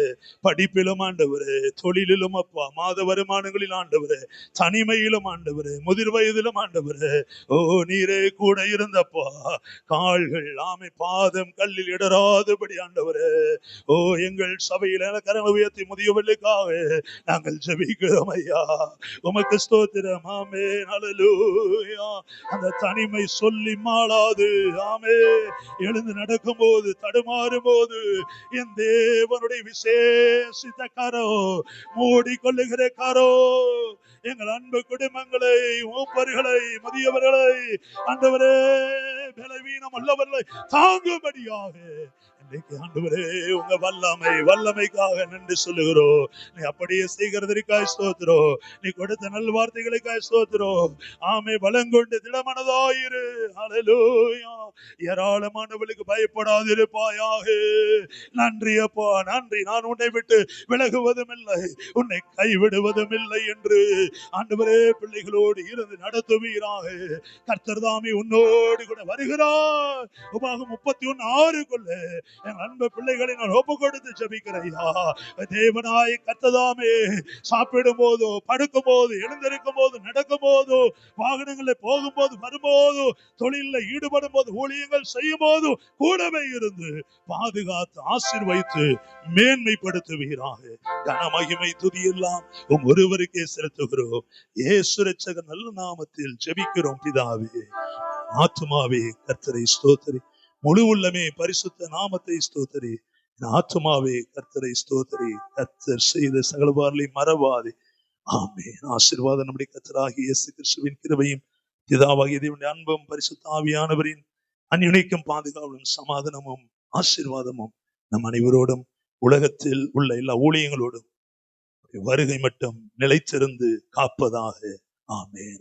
படிப்பிலும் ஆண்டவரே, தொழிலிலும் அப்பா, மாத வருமானங்களில் ஆண்டவரே, தனிமையிலும் ஆண்டவரே, முதிர் வயதிலும் ஆண்டவரே, ஓ, நீரே கூட இருந்தப்பா, கால்கள், ஆமை, பாதம் கல்லில் இடராதபடி ஆண்டவரே, ஓ, எங்கள் சபையில் கரங்களை உயர்த்தி முதியவர்களுக்காக நாங்கள் ஜெபிக்கிறோம் ஐயா. உமக்கு ஸ்தோத்திரம். ஆமே. அல்லேலூயா. அந்த தனிமை சொல்லி மாளாது, ஆமே, எழுந்து நடக்கும் போது தடுமாறும் போது என் தேவனுடைய விசேஷித்த கரோ, மூடிக்கொள்ளுகிற கரோ, எங்கள் அன்பு குடும்பங்களை, மூப்பர்களை, முதியவர்களை ஆண்டவரே, பலவீனம் உள்ளவர்களை தாங்கும்படியாக ஆண்டவரே உங்க வல்லமைக்காக நன்றி சொல்லுகிறோம். நீ அப்படியே செய்கிறதற்காய் ஸ்தோத்திரம். நீ கொடுத்த நல் வார்த்தைகளுக்காய் ஸ்தோத்திரம். ஆமே. பலங்கொண்டு திடமனதாயிரு. அல்லேலூயா. ஏராளமானவர்களுக்கு பயப்படாதிருப்பாயாக. நன்றி அப்பா, நன்றி. நான் உன்னை விட்டு விலகுவதும் இல்லை, உன்னை கைவிடுவதும் இல்லை என்று ஆண்டவரே பிள்ளைகளோடு இருந்து நடத்துவீராக. கர்த்தர் தாமே உன்னோடு கூட வருகிறார். உபாகம் 31:6 என் அன்பு பிள்ளைகளை நான் ஒப்பு கொடுத்து ஜெபிக்கிறையா. தேவனாய் கர்த்ததாமே சாப்பிடும் போதோ, படுக்கும் போது, எழுந்திருக்கும் போது, நடக்கும் போதோ, வாகனங்களில் போகும்போது, வரும்போது, தொழிலில் ஈடுபடும் போது, ஊழியங்கள் செய்யும் போது கூடவே இருந்து பாதுகாத்து ஆசீர்வதித்து மேன்மைப்படுத்துவீராக. கனமகிமை துதி எல்லாம் உம் ஒருவருக்கே செலுத்துகிறோம். இயேசு இரட்சகர் நல்ல நாமத்தில் ஜெபிக்கிறோம் பிதாவே. ஆத்துமாவே கர்த்தரை ஸ்தோத்திரி, முழு உள்ளமே பரிசுத்த நாமத்தை ஸ்தோத்திரி. ஆத்துமாவே கர்த்தரை ஸ்தோத்திரி. கர்த்தர் செய்த சகலவார்களை மறவாதே. ஆமென். ஆசீர்வாதம் நம்முடைய கர்த்தராகிய இயேசு கிறிஸ்துவின் கிருபையும் பிதாவாகிய தேவனுடைய அன்பும் பரிசுத்த ஆவியானவரின் அன்யுனைக்கும் பாதுகாவலும் சமாதானமும் ஆசீர்வாதமும் நம் அனைவரோடும், உலகத்தில் உள்ள எல்லா ஊழியங்களோடும் வருகை மட்டும் நிலைத்திருந்து காப்பதாக. ஆமென்.